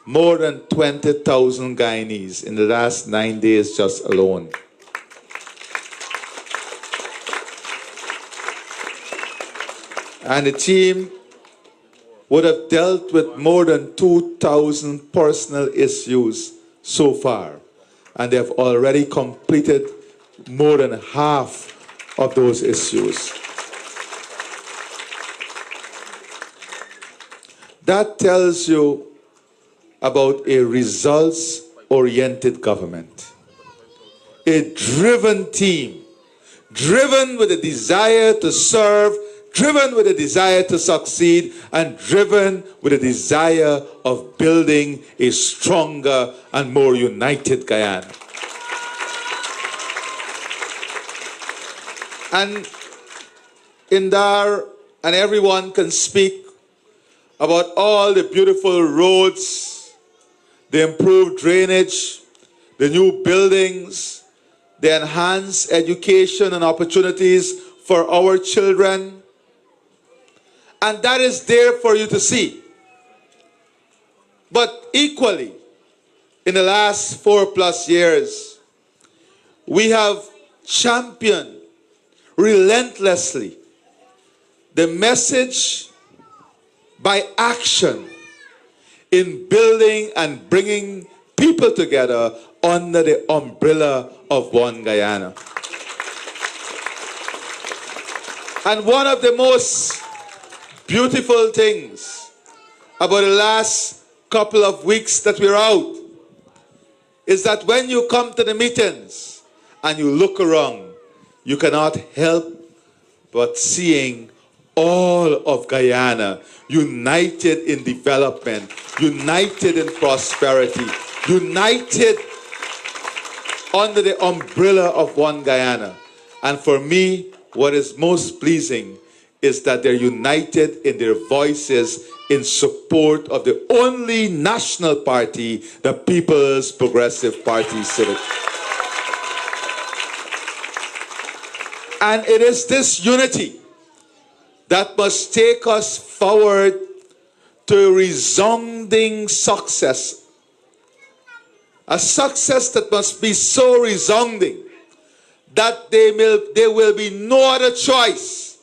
more than 20,000 Guyanese in the last 9 days just alone. And the team would have dealt with more than 2,000 personal issues so far. And they have already completed more than half of those issues. That tells you about a results-oriented government. A driven team, driven with a desire to serve, driven with a desire to succeed, and driven with a desire of building a stronger and more united Guyana. And Indar and everyone can speak about all the beautiful roads, the improved drainage, the new buildings, the enhanced education and opportunities for our children. And that is there for you to see. But equally, in the last 4+ years, we have championed relentlessly the message by action in building and bringing people together under the umbrella of one Guyana. And one of the most beautiful things about the last couple of weeks that we're out is that when you come to the meetings and you look around, you cannot help but seeing all of Guyana united in development, united in prosperity, united under the umbrella of one Guyana. And for me, what is most pleasing is that they're united in their voices in support of the only national party, the People's Progressive Party Civic. And it is this unity that must take us forward to a resounding success. A success that must be so resounding that there will be no other choice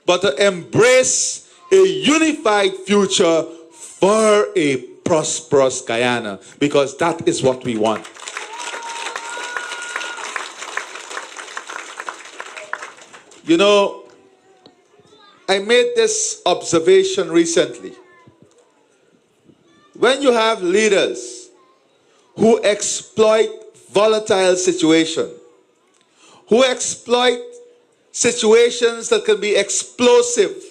but to embrace a unified future for a prosperous Guyana, because that is what we want. You know, I made this observation recently. When you have leaders who exploit volatile situations, who exploit situations that can be explosive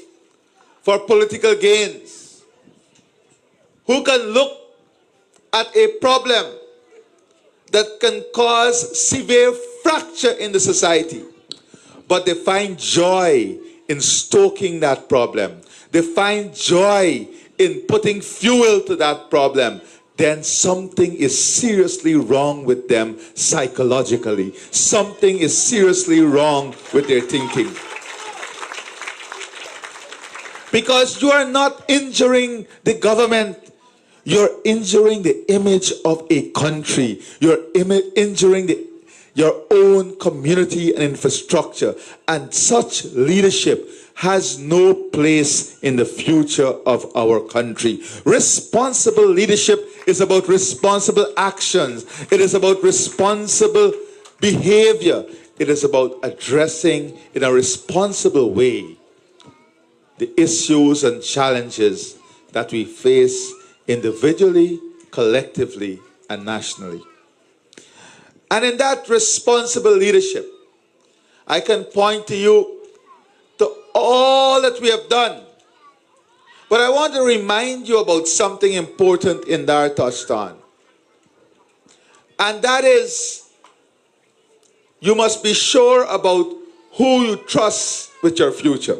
for political gains, who can look at a problem that can cause severe fracture in the society, but they find joy in stoking that problem. They find joy in putting fuel to that problem. Then something is seriously wrong with them psychologically. Something is seriously wrong with their thinking. Because you are not injuring the government, you're injuring the image of a country. You're injuring your own community and infrastructure. And such leadership has no place in the future of our country. Responsible leadership is about responsible actions. It is about responsible behavior. It is about addressing in a responsible way the issues and challenges that we face individually, collectively, and nationally. And in that responsible leadership, I can point to you to all that we have done. But I want to remind you about something important in Dar touched on. And that is, you must be sure about who you trust with your future.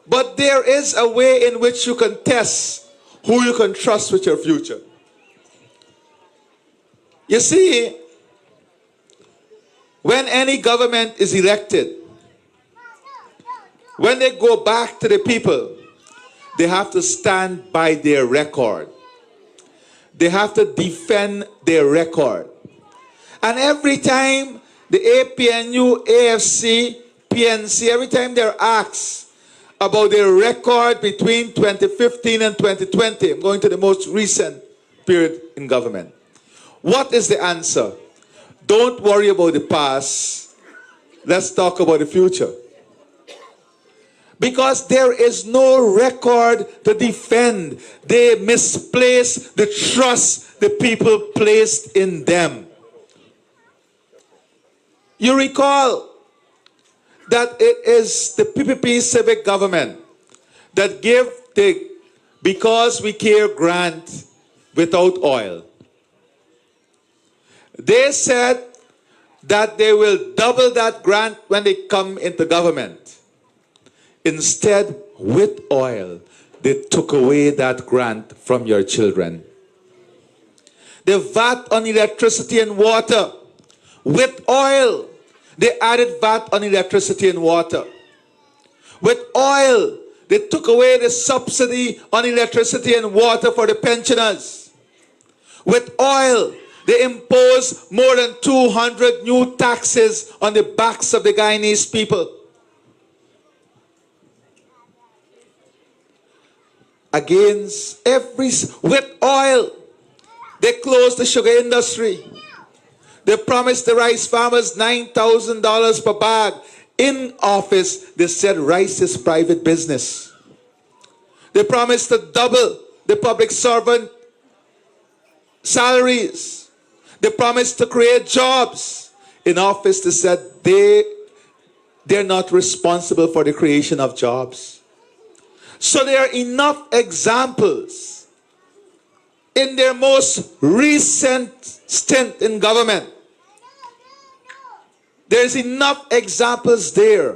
But there is a way in which you can test who you can trust with your future. You see, when any government is elected, when they go back to the people, they have to stand by their record. They have to defend their record. And every time the APNU, AFC, PNC, every time they're asked about their record between 2015 and 2020, I'm going to the most recent period in government. What is the answer? Don't worry about the past. Let's talk about the future. Because there is no record to defend. They misplace the trust the people placed in them. You recall that it is the PPP civic government that gave the Because We Care grant without oil. They said that they will double that grant when they come into government. Instead, with oil, they took away that grant from your children. The VAT on electricity and water, with oil, they added VAT on electricity and water. With oil, they took away the subsidy on electricity and water for the pensioners. With oil, they imposed more than 200 new taxes on the backs of the Guyanese people. With oil, they closed the sugar industry. They promised the rice farmers $9,000 per bag. In office, they said rice is private business. They promised to double the public servant salaries. They promised to create jobs. In office, they said they're not responsible for the creation of jobs. So there are enough examples in their most recent stint in government There's enough examples there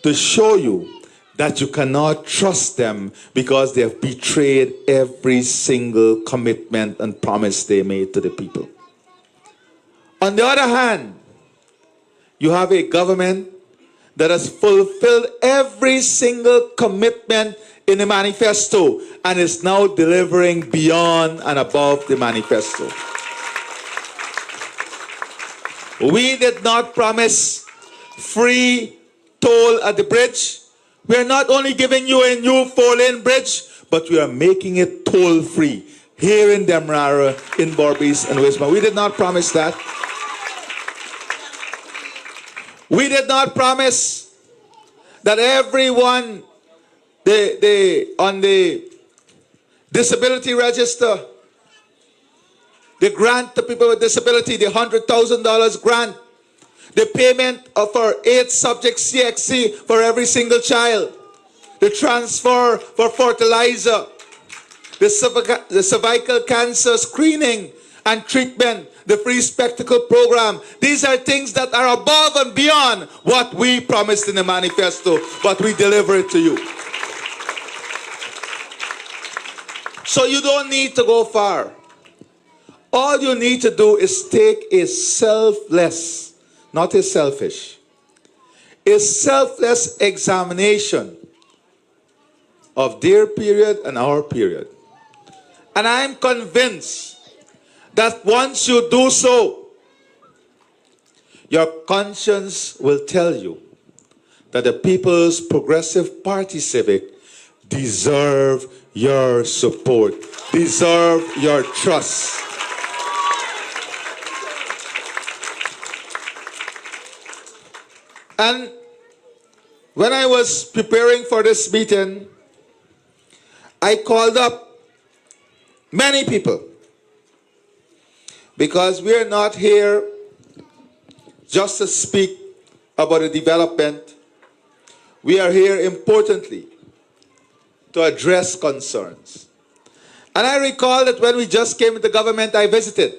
to show you that you cannot trust them because they have betrayed every single commitment and promise they made to the people. On the other hand, you have a government that has fulfilled every single commitment in the manifesto and is now delivering beyond and above the manifesto. We did not promise free toll at the bridge. We are not only giving you a new 4-lane bridge, but we are making it toll-free here in Demerara, in Berbice and Wisma. We did not promise that. We did not promise that everyone on the disability register, the grant to people with disability, the $100,000 grant, the payment of our 8-subject CXC for every single child, the transfer for fertilizer, the cervical cancer screening and treatment, the free spectacle program. These are things that are above and beyond what we promised in the manifesto, but we deliver it to you. So you don't need to go far. All you need to do is take a selfless, not a selfish, a selfless examination of their period and our period. And I'm convinced that once you do so, your conscience will tell you that the People's Progressive Party Civic deserve your support, deserve your trust. And when I was preparing for this meeting, I called up many people, because we are not here just to speak about a development. We are here, importantly, to address concerns. And I recall that when we just came into government, I visited.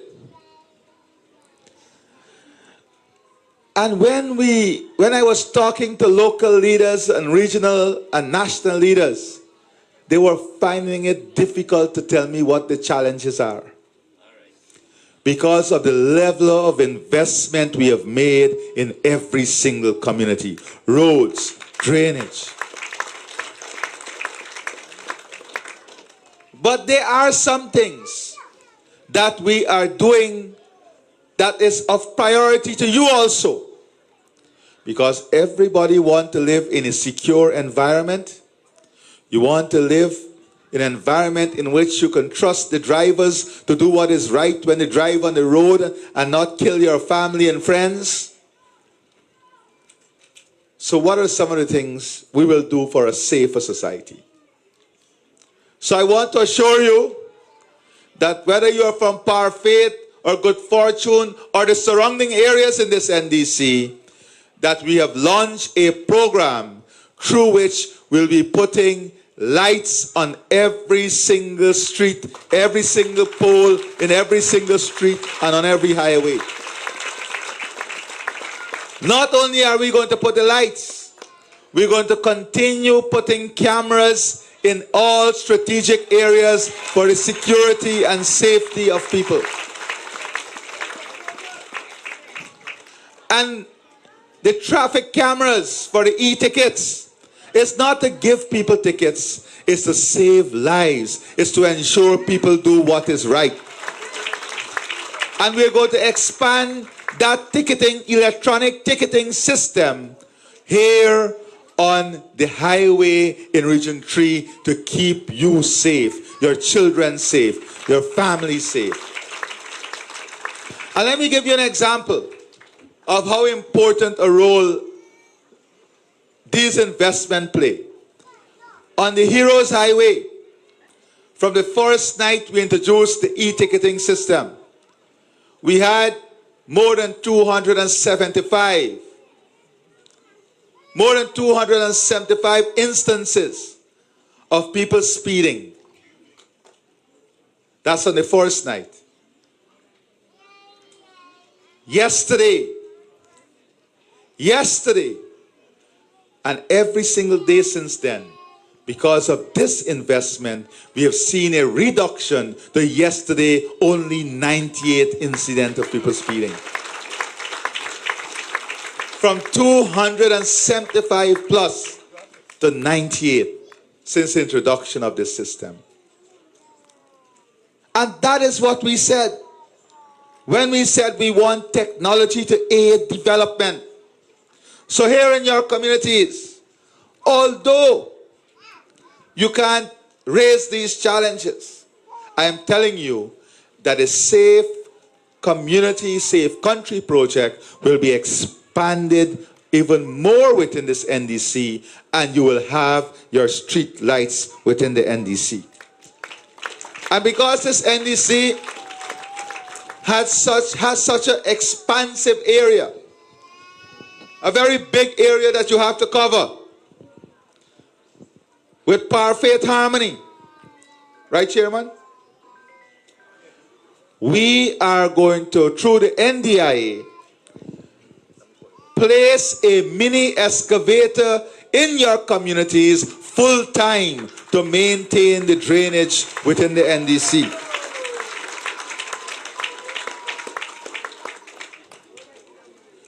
And when I was talking to local leaders and regional and national leaders, they were finding it difficult to tell me what the challenges are, because of the level of investment we have made in every single community. Roads, drainage. But there are some things that we are doing that is of priority to you also. Because everybody wants to live in a secure environment. You want to live in an environment in which you can trust the drivers to do what is right when they drive on the road and not kill your family and friends. So what are some of the things we will do for a safer society? So I want to assure you that whether you are from Parfaith or Good Fortune or the surrounding areas in this NDC, that we have launched a program through which we'll be putting lights on every single street, every single pole, in every single street, and on every highway. Not only are we going to put the lights, we're going to continue putting cameras in all strategic areas for the security and safety of people. And the traffic cameras for the e-tickets, it's not to give people tickets, it's to save lives, it's to ensure people do what is right. And we're going to expand that ticketing, electronic ticketing system here on the highway in Region 3 to keep you safe, your children safe, your family safe. And let me give you an example of how important a role these investments play. On the Heroes Highway, from the first night we introduced the e-ticketing system, we had more than 275 instances of people speeding. That's on the first night. Yesterday, yesterday, and every single day since then, because of this investment, we have seen a reduction to yesterday only 98 incidents of people speeding. From 275 plus to 98 since the introduction of this system. And that is what we said when we said we want technology to aid development. So here in your communities, although you can't raise these challenges, I am telling you that a safe community, safe country project will be expanded even more within this NDC, and you will have your street lights within the NDC. And because this NDC has such an expansive area, a very big area that you have to cover, with power, faith, harmony. Right, Chairman? We are going to, through the NDIA, place a mini excavator in your communities full time to maintain the drainage within the NDC.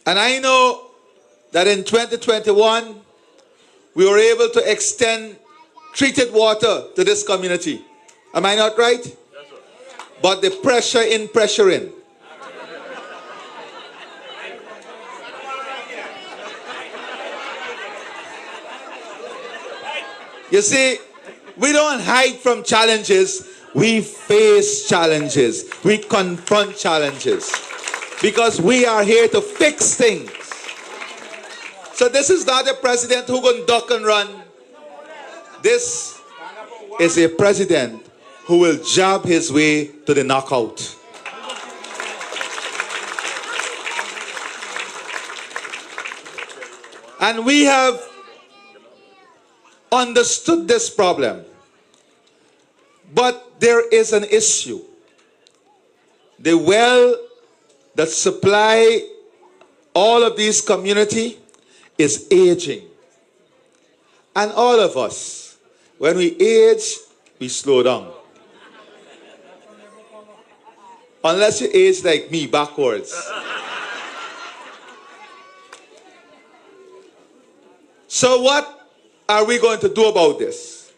And I know that in 2021, we were able to extend treated water to this community. Am I not right? Yes, sir. But the pressure in, pressure in. You see, we don't hide from challenges. We face challenges. We confront challenges. Because we are here to fix things. So this is not a president who can duck and run. This is a president who will jab his way to the knockout. And we have understood this problem. But there is an issue. The well that supply all of these communities is aging. And all of us, when we age, we slow down. Unless you age like me, backwards. So what are we going to do about this?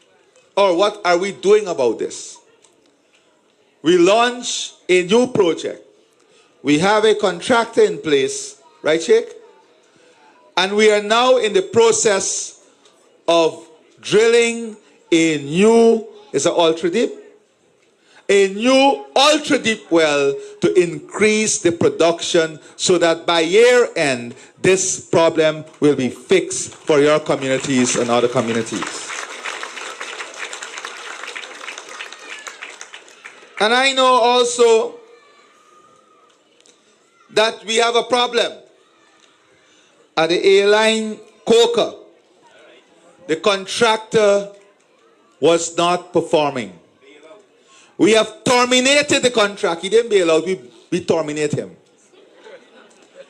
Or what are we doing about this? We launch a new project. We have a contractor in place, right, Sheikh? And we are now in the process of drilling a new, is it ultra deep? A new ultra deep well to increase the production so that by year end, this problem will be fixed for your communities and other communities. And I know also that we have a problem at the airline Coca. The contractor was not performing. We have terminated the contract. He didn't bail out, we terminate him.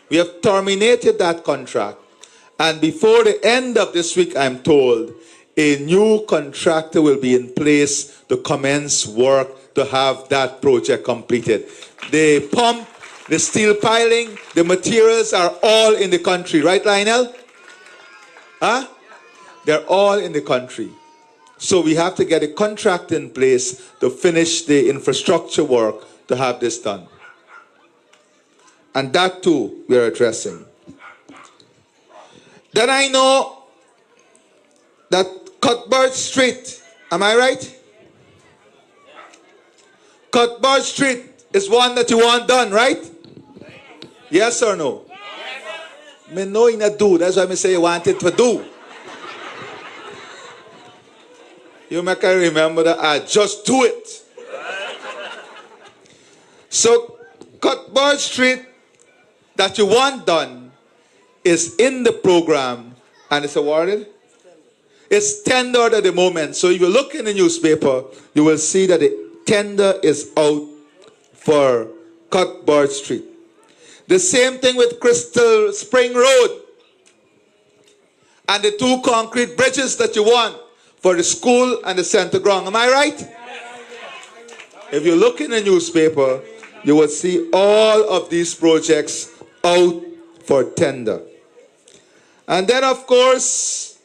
We have terminated that contract. And before the end of this week, I'm told, a new contractor will be in place to commence work to have that project completed. The pump, the steel piling, the materials are all in the country. Right, Lionel? Huh? They're all in the country. So we have to get a contract in place to finish the infrastructure work to have this done. And that too we are addressing. Then I know that Cuthbert Street, am I right? Cuthbert Street is one that you want done, right? Yes or no? Me know you not do, that's why I say you want it to do. You make I remember that I just do it. So Cuthbert Street that you want done is in the program and it's awarded. It's tendered at the moment. So if you look in the newspaper, you will see that the tender is out for Cuthbert Street. The same thing with Crystal Spring Road. and the 2 concrete bridges that you want for the school and the center ground. Am I right? If you look in the newspaper, you will see all of these projects out for tender. And then, of course,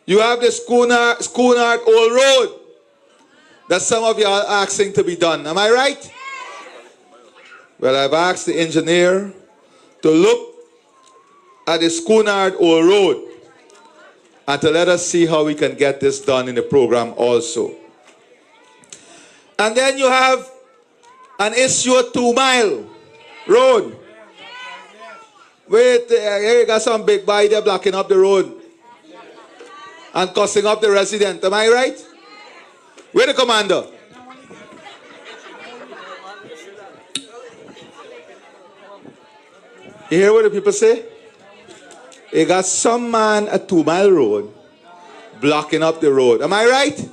you have the Schoonard Old Road that some of you are asking to be done. Am I right? Well, I've asked the engineer to look at the Schoonard Old Road and to let us see how we can get this done in the program also. And then you have an issue of 2 Mile Road. Wait, here you got some big boy there blocking up the road and causing up the resident. Am I right? Where the commander? You hear what the people say? You got some man at 2 Mile Road blocking up the road. Am I right?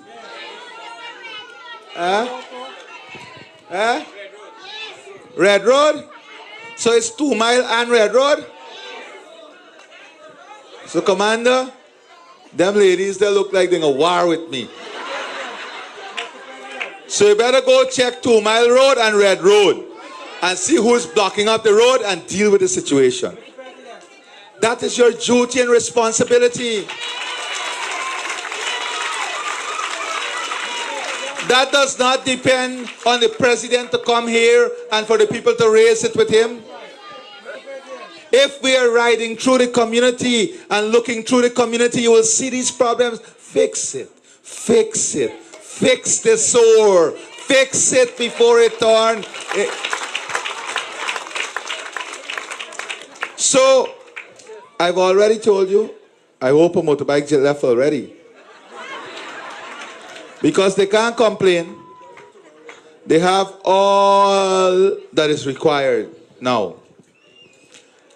Red Road? So it's 2 Mile and Red Road? So, Commander, them ladies, they look like they're in a war with me. So you better go check 2 Mile Road and Red Road and see who's blocking up the road and deal with the situation. That is your duty and responsibility. That does not depend on the president to come here and for the people to raise it with him. If we are riding through the community and looking through the community, you will see these problems. Fix it. Fix it. Fix the sore. Fix it before it turns. So, I've already told you, I hope a motorbike left already. Because they can't complain. They have all that is required now.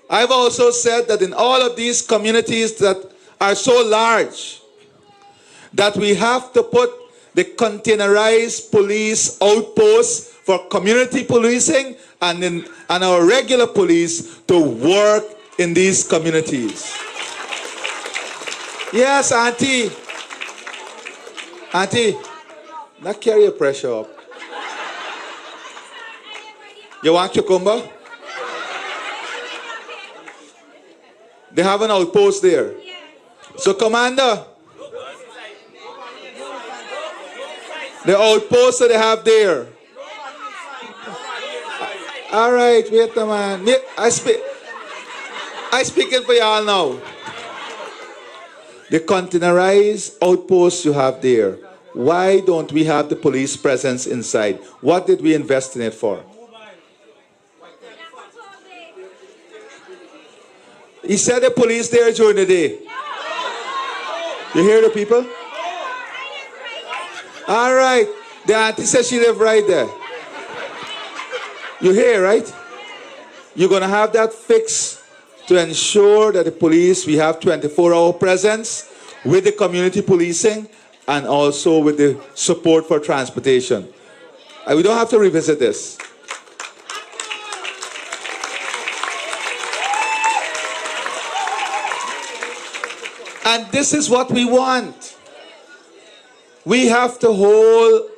I've also said that in all of these communities that are so large, that we have to put the containerized police outposts for community policing and our regular police to work in these communities. Yes, Auntie. Auntie, not carry your pressure up. You want cucumber? They have an outpost there. So, Commander, the outpost that they have there. All right, wait a man. I speak it for y'all now. The containerized outposts you have there. Why don't we have the police presence inside? What did we invest in it for? He said the police there during the day. You hear the people? All right. The auntie says she lives right there. You hear, right? You're going to have that fixed to ensure that the police, we have 24-hour presence with the community policing and also with the support for transportation. We don't have to revisit this. And this is what we want. We have to hold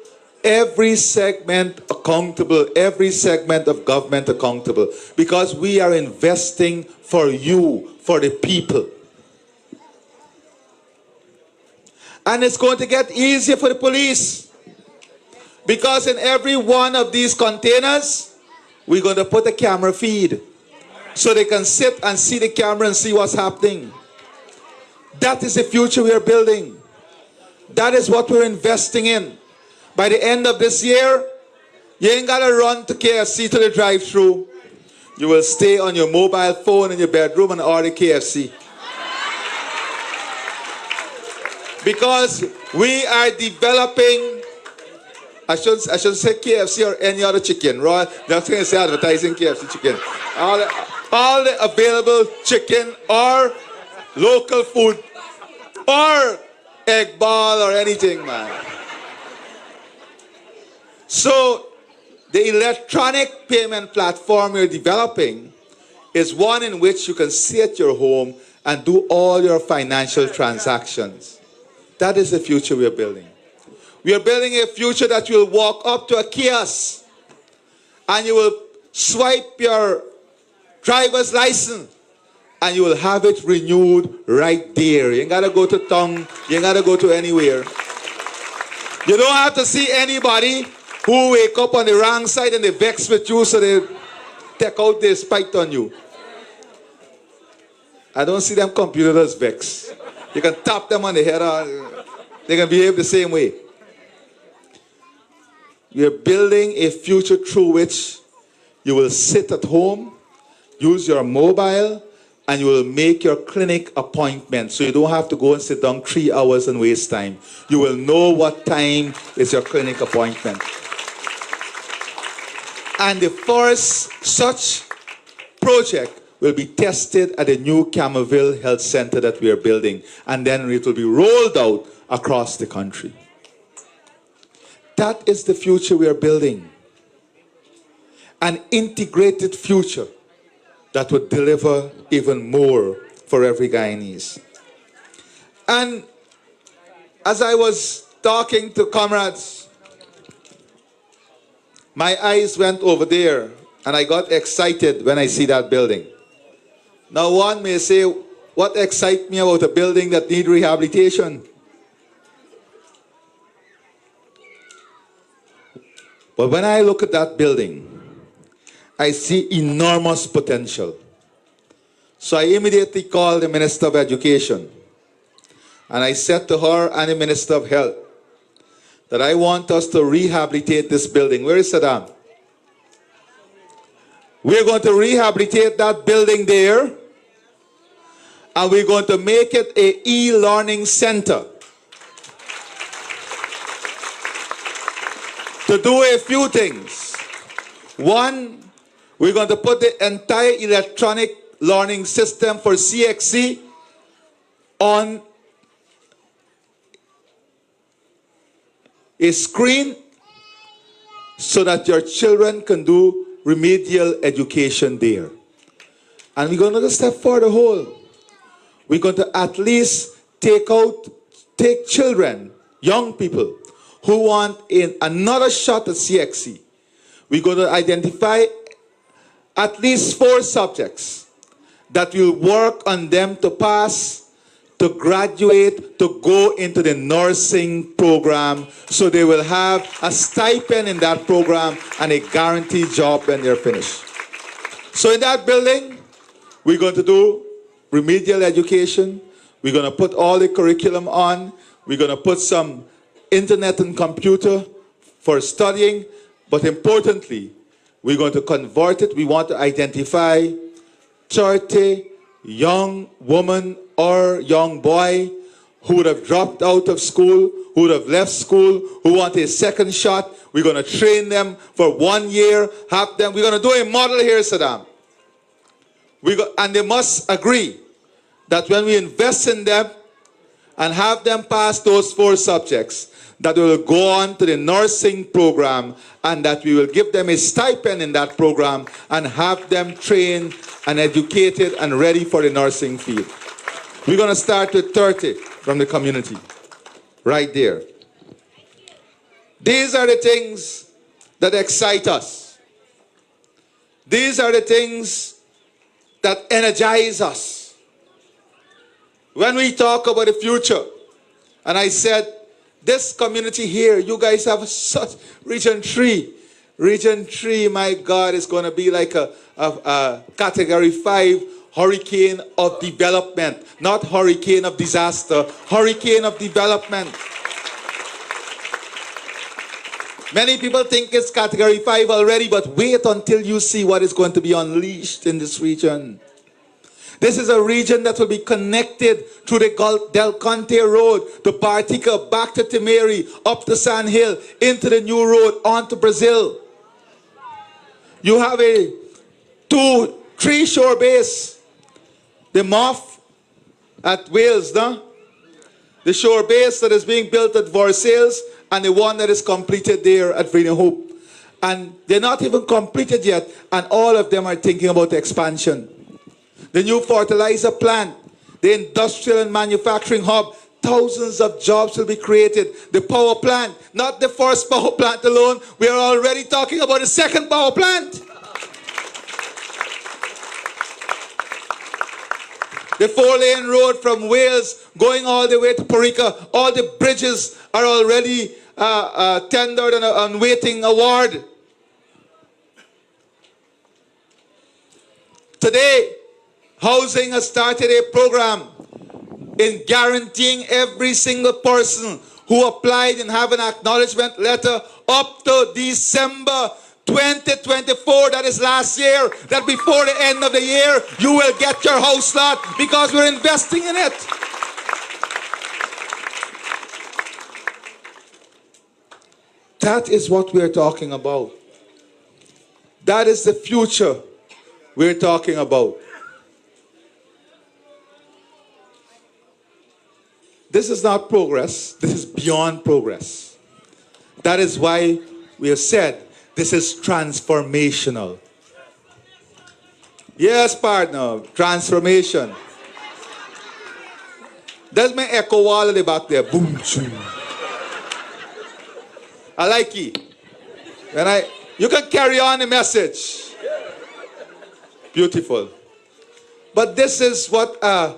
every segment accountable, every segment of government accountable, because we are investing for you, for the people. And it's going to get easier for the police, because in every one of these containers, we're going to put a camera feed so they can sit and see the camera and see what's happening. That is the future we are building. That is what we're investing in. By the end of this year, you ain't got to run to KFC to the drive-thru. You will stay on your mobile phone in your bedroom and order KFC. Because we are developing, I shouldn't say KFC or any other chicken. Right? That's going to say advertising KFC chicken. All the available chicken or local food or egg ball or anything, man. So the electronic payment platform we're developing is one in which you can sit at your home and do all your financial transactions. That is the future we are building. We are building a future that you will walk up to a kiosk and you will swipe your driver's license and you will have it renewed right there. You ain't gotta go to town, you ain't gotta go to anywhere. You don't have to see anybody who wake up on the wrong side and they vex with you so they take out their spite on you. I don't see them computers vex. You can tap them on the head, they can behave the same way. We are building a future through which you will sit at home, use your mobile, and you will make your clinic appointment. So you don't have to go and sit down 3 hours and waste time. You will know what time is your clinic appointment. And the first such project will be tested at the new Camerville Health Center that we are building. And then it will be rolled out across the country. That is the future we are building. An integrated future that would deliver even more for every Guyanese. And as I was talking to comrades, my eyes went over there and I got excited when I see that building. Now one may say, what excites me about a building that needs rehabilitation? But when I look at that building, I see enormous potential. So I immediately called the Minister of Education. And I said to her and the Minister of Health that I want us to rehabilitate this building. Where is Saddam? We're going to rehabilitate that building there. And we're going to make it an e-learning center. To do a few things. One, we're going to put the entire electronic learning system for CXC on a screen so that your children can do remedial education there. And we're going to go a step further whole. We're going to at least take children, young people, who want another shot at CXC. We're going to identify at least 4 subjects that will work on them to pass, to graduate, to go into the nursing program, so they will have a stipend in that program and a guaranteed job when they're finished. So in that building, we're going to do remedial education. We're going to put all the curriculum on. We're going to put some internet and computer for studying. But importantly, we're going to convert it. We want to identify 30 young women or young boy who would have dropped out of school, who would have left school, who want a second shot. We're going to train them for 1 year, have them. We're going to do a model here, Saddam. And they must agree that when we invest in them and have them pass those 4 subjects, that we will go on to the nursing program and that we will give them a stipend in that program and have them trained and educated and ready for the nursing field. We're going to start with 30 from the community, right there. These are the things that excite us. These are the things that energize us. When we talk about the future, and I said, this community here, you guys have such Region 3. Region 3, my God, is going to be like a Category 5 hurricane of development. Not hurricane of disaster, hurricane of development. Many people think it's Category 5 already, but wait until you see what is going to be unleashed in this region. This is a region that will be connected through the Del Conte Road, to Bartica, back to Timeri, up to Sand Hill, into the new road, on to Brazil. You have a 2-3 shore base. The MOF at Wales, no? The shore base that is being built at Versailles, and the one that is completed there at Vreden Hope. And they're not even completed yet, and all of them are thinking about expansion. The new fertilizer plant the industrial and manufacturing hub. Thousands of jobs will be created. The power plant, not the first power plant alone. We are already talking about the second power plant. The 4-lane road from Wales going all the way to Parika, all the bridges are already tendered and waiting award. Today, Housing has started a program in guaranteeing every single person who applied and have an acknowledgement letter up to December 2024, that is last year, that before the end of the year, you will get your house lot because we're investing in it. That is what we're talking about. That is the future we're talking about. This is not progress. This is beyond progress. That is why we have said this is transformational. Yes, partner, transformation. There's my echo wall at the back there. Boom, choo. I like it. You can carry on the message. Beautiful. But this is what a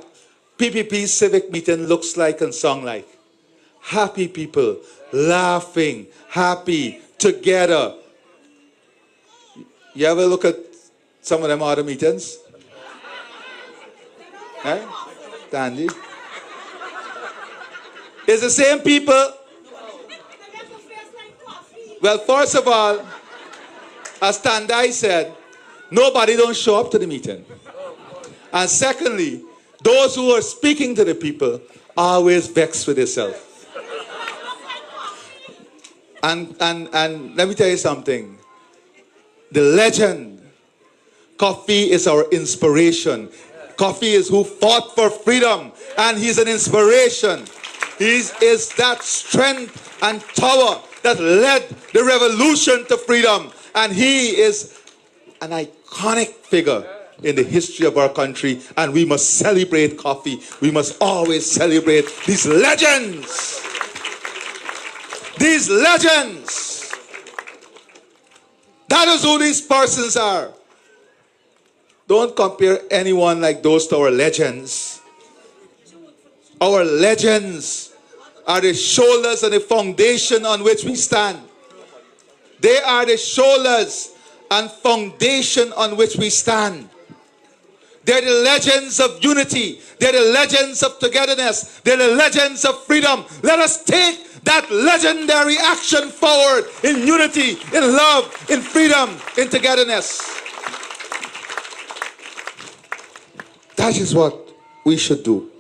PPP civic meeting looks like and sound like. Happy people, laughing, happy, together. You ever look at some of them other meetings? Eh? Dandy. It's the same people. Well, first of all, as Tandai said, nobody don't show up to the meeting. And secondly, those who are speaking to the people are always vexed with themselves. And let me tell you something. The legend, Kofi is our inspiration. Kofi is who fought for freedom, and he's an inspiration. He is that strength and power that led the revolution to freedom. And he is an iconic figure in the history of our country, and we must celebrate Kofi. We must always celebrate these legends. These legends. That is who these persons are. Don't compare anyone like those to our legends. Our legends are the shoulders and the foundation on which we stand. They are the shoulders and foundation on which we stand. They're the legends of unity. They're the legends of togetherness. They're the legends of freedom. Let us take that legendary action forward in unity, in love, in freedom, in togetherness. That is what we should do.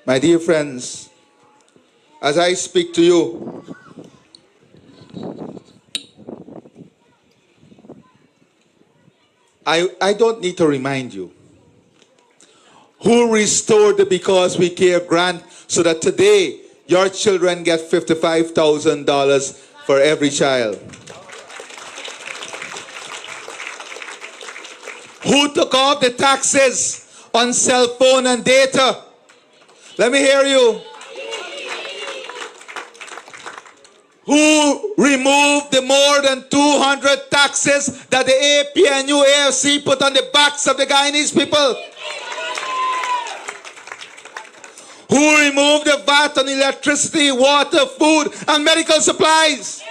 My dear friends, as I speak to you, I don't need to remind you who restored the Because We Care grant so that today your children get $55,000 for every child. Who took off the taxes on cell phone and data? Let me hear you. Who removed the more than 200 taxes that the APNU AFC put on the backs of the Guyanese people? Who removed the VAT on electricity, water, food, and medical supplies?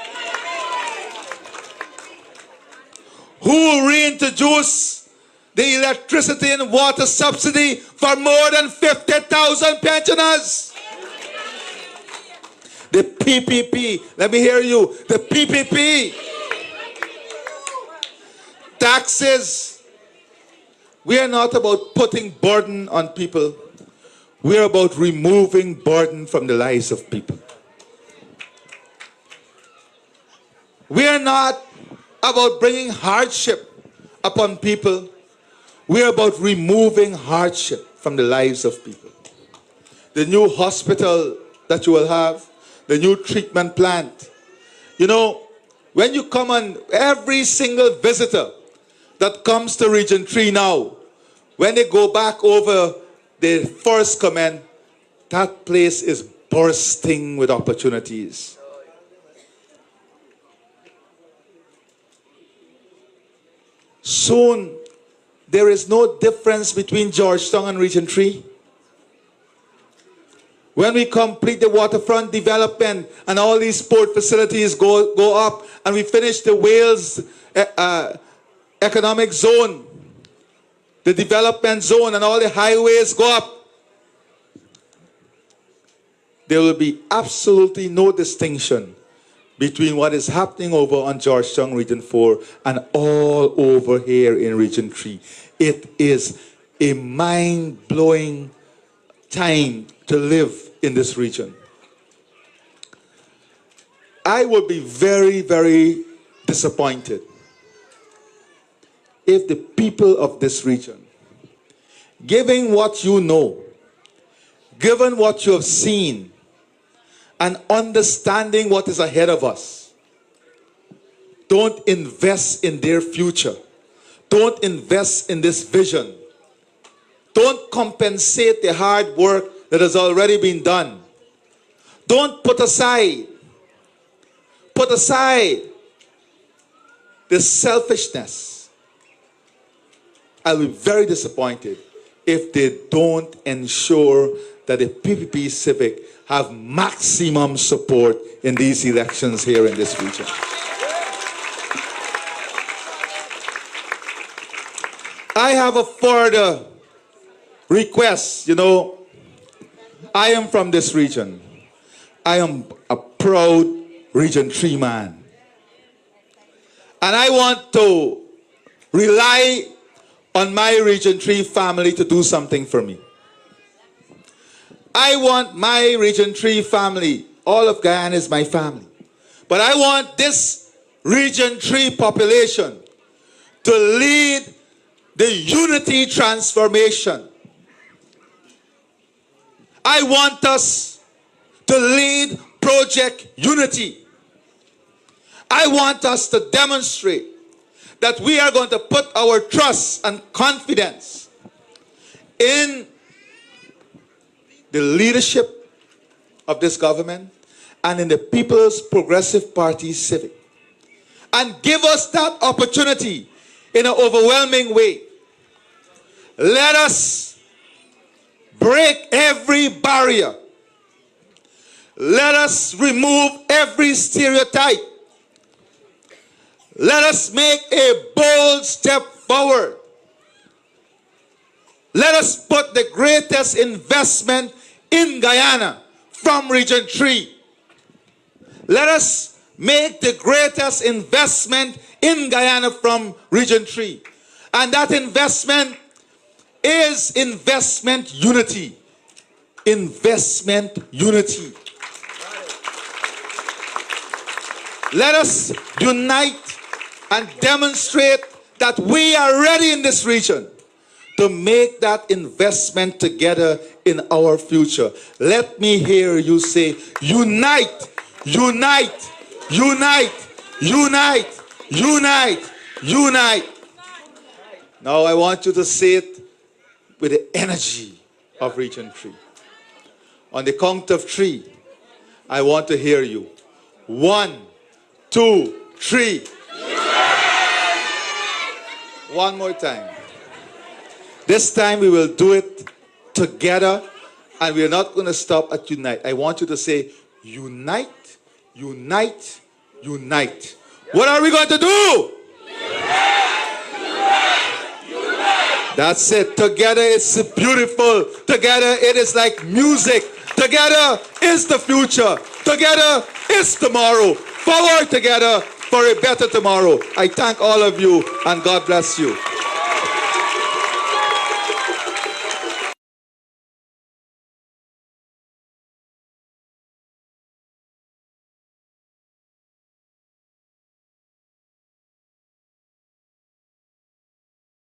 Who reintroduced the electricity and water subsidy for more than 50,000 pensioners? The PPP, let me hear you, the PPP. Taxes. We are not about putting burden on people. We are about removing burden from the lives of people. We are not about bringing hardship upon people. We are about removing hardship from the lives of people. The new hospital that you will have, the new treatment plant. You know, when you come on, every single visitor that comes to Region 3 now, when they go back over they first comment, that place is bursting with opportunities. Soon, there is no difference between Georgetown and Region 3. When we complete the waterfront development and all these port facilities go up, and we finish the Wales economic zone, the development zone, and all the highways go up, there will be absolutely no distinction between what is happening over on Georgetown Region 4 and all over here in Region 3. It is a mind-blowing time to live in this region. I would be very, very disappointed if the people of this region, given what you know, given what you have seen, and understanding what is ahead of us, don't invest in their future. Don't invest in this vision. Don't compensate the hard work that has already been done. Don't put aside the selfishness. I'll be very disappointed if they don't ensure that the PPP Civic have maximum support in these elections here in this region. I have a further request. You know, I am from this region. I am a proud Region 3 man. And I want to rely on my Region 3 family to do something for me. I want my Region 3 family, all of Guyana is my family, but I want this Region 3 population to lead the unity transformation. I want us to lead Project Unity. I want us to demonstrate that we are going to put our trust and confidence in the leadership of this government and in the People's Progressive Party Civic, and give us that opportunity in an overwhelming way. Let us break every barrier. Let us remove every stereotype. Let us make a bold step forward. Let us put the greatest investment in Guyana from Region 3. Let us make the greatest investment in Guyana from Region 3. And that investment is investment unity. Investment unity. Let us unite and demonstrate that we are ready in this region to make that investment together in our future. Let me hear you say, unite, unite, unite, unite, unite, unite. Now I want you to say it with the energy of Region 3. On the count of 3, I want to hear you. 1, 2, 3. One more time. This time we will do it together, and we are not going to stop at unite. I want you to say unite, unite, unite. What are we going to do? That's it. Together it's beautiful. Together it is like music. Together is the future. Together is tomorrow. Forward together for a better tomorrow. I thank all of you and God bless you.